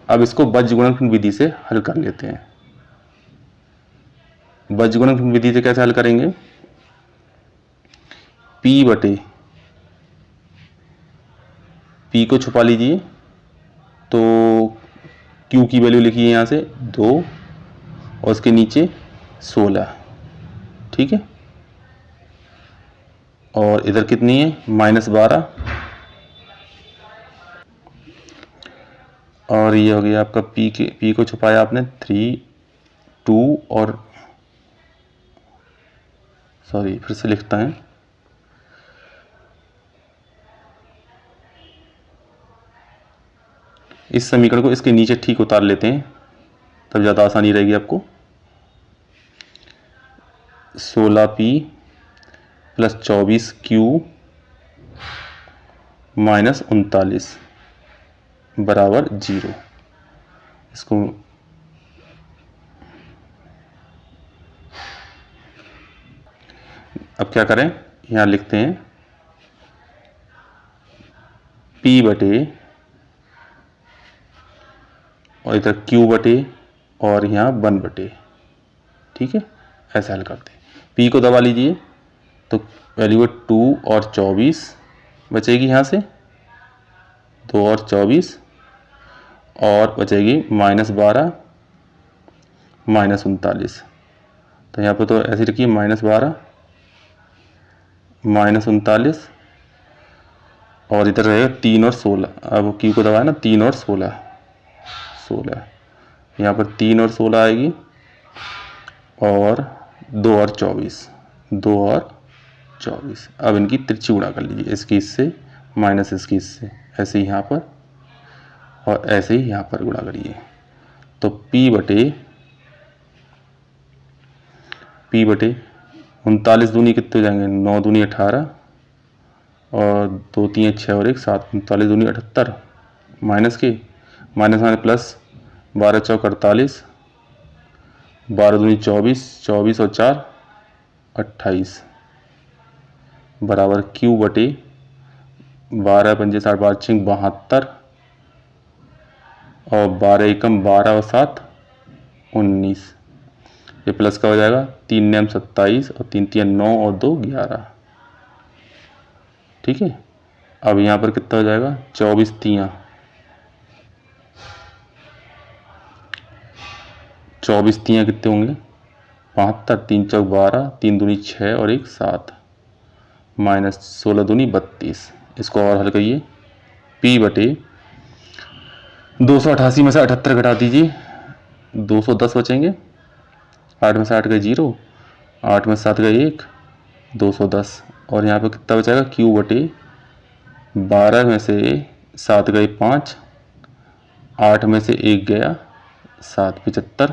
अब इसको बीजगुणनखंड विधि से हल कर लेते हैं। बीजगुणनखंड विधि से कैसे हल करेंगे, p को छुपा लीजिए तो q की वैल्यू लिखिए यहाँ से 2 और उसके नीचे 16। ठीक है, और इधर कितनी है -12 और ये हो गया आपका p को छुपाया आपने 3 2 और सॉरी फिर से लिखता है, इस समीकरण को इसके नीचे ठीक उतार लेते हैं तब ज़्यादा आसानी रहेगी आपको। 16p प्लस 24q माइनस 39 बराबर 0। इसको अब क्या करें, यहाँ लिखते हैं p बटे और इधर q बटे और यहाँ 1 बटे। ठीक है, ऐसे हल करते हैं। p को दबा लीजिए तो वैल्यू 2 और 24 बचेगी, यहाँ से 2 और 24 और बचेगी -12 माइनस 39। तो यहाँ पर तो ऐसे लिखिए -12 माइनस 39 और इधर रहेगा 3 और 16। अब q को दबाया ना, 3 और 16 यहाँ पर 3 और 16 आएगी और 2 और 24। अब इनकी तिरछी गुणा कर लीजिए, इसकी इससे माइनस इसकी इससे, ऐसे ही यहाँ पर और ऐसे ही यहाँ पर गुणा करिए। तो p बटे 39 दूनी कितने हो जाएंगे, 9 दूनी 18 और 2 3 6 और 1 7, 39 दूनी 78 माइनस के माइनस प्लस 12 चौक 48, 12 दूनी 24, 24 और 4 28 बराबर q बटे 12 पंजे 60 12 6 72 और 12 एकम 12 और 7 19। ये प्लस का हो जाएगा, 3 9 27 और 3 3 9 और 2 11। ठीक है, अब यहाँ पर कितना हो जाएगा, 24 3 कितने होंगे, 72, 3 चौक 12, 3 दूनी 6 और 1 7 माइनस 16 दूनी 32। इसको और हल करिए, p बटे 288 में से 78 घटा दीजिए, 210 बचेंगे, 8 में से 8 गए 0, 8 में 7 गए 1, 210 और यहाँ पे कितना बचेगा, q बटे 12 में से 7 गए 5, 8 में से 1 गया 7 75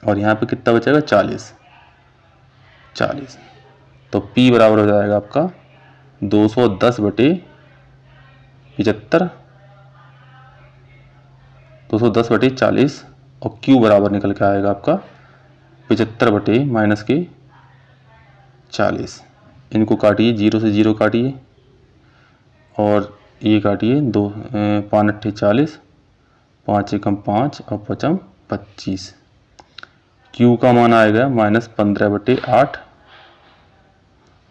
और यहाँ पे कितना बचेगा 40। तो P बराबर हो जाएगा आपका 210 बटे 75, 210 बटे 40 और Q बराबर निकल के आएगा आपका 75 बटे माइनस के 40। इनको काटिए, 0 से 0 काटिए और ये काटिए, 5 अट्ठे 40, 5 एकम 5 और 5 25। Q का मान आएगा -15 बटे 8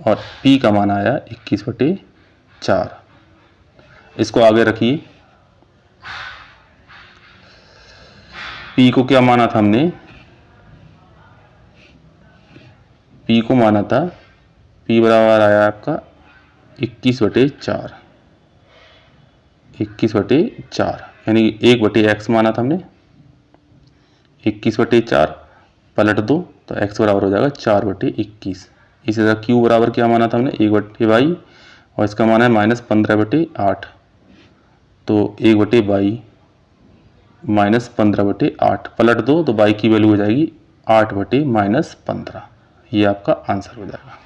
और P का मान आया 21 बटे 4। इसको आगे रखिए। P को क्या माना था हमने? P को माना था, P बराबर आया आपका 21 बटे 4, 21 बटे 4 यानी 1 बटे x माना था हमने। 21 बटे 4 पलट दो तो x बराबर हो जाएगा 4 बटे 21। इसी तरह Q बराबर क्या माना था हमने? 1 बटे बाई और इसका मान है -15 बटे 8, तो 1 बटे बाई -15 बटे 8 पलट दो तो बाई की वैल्यू हो जाएगी 8 बटे -15। ये आपका आंसर हो जाएगा।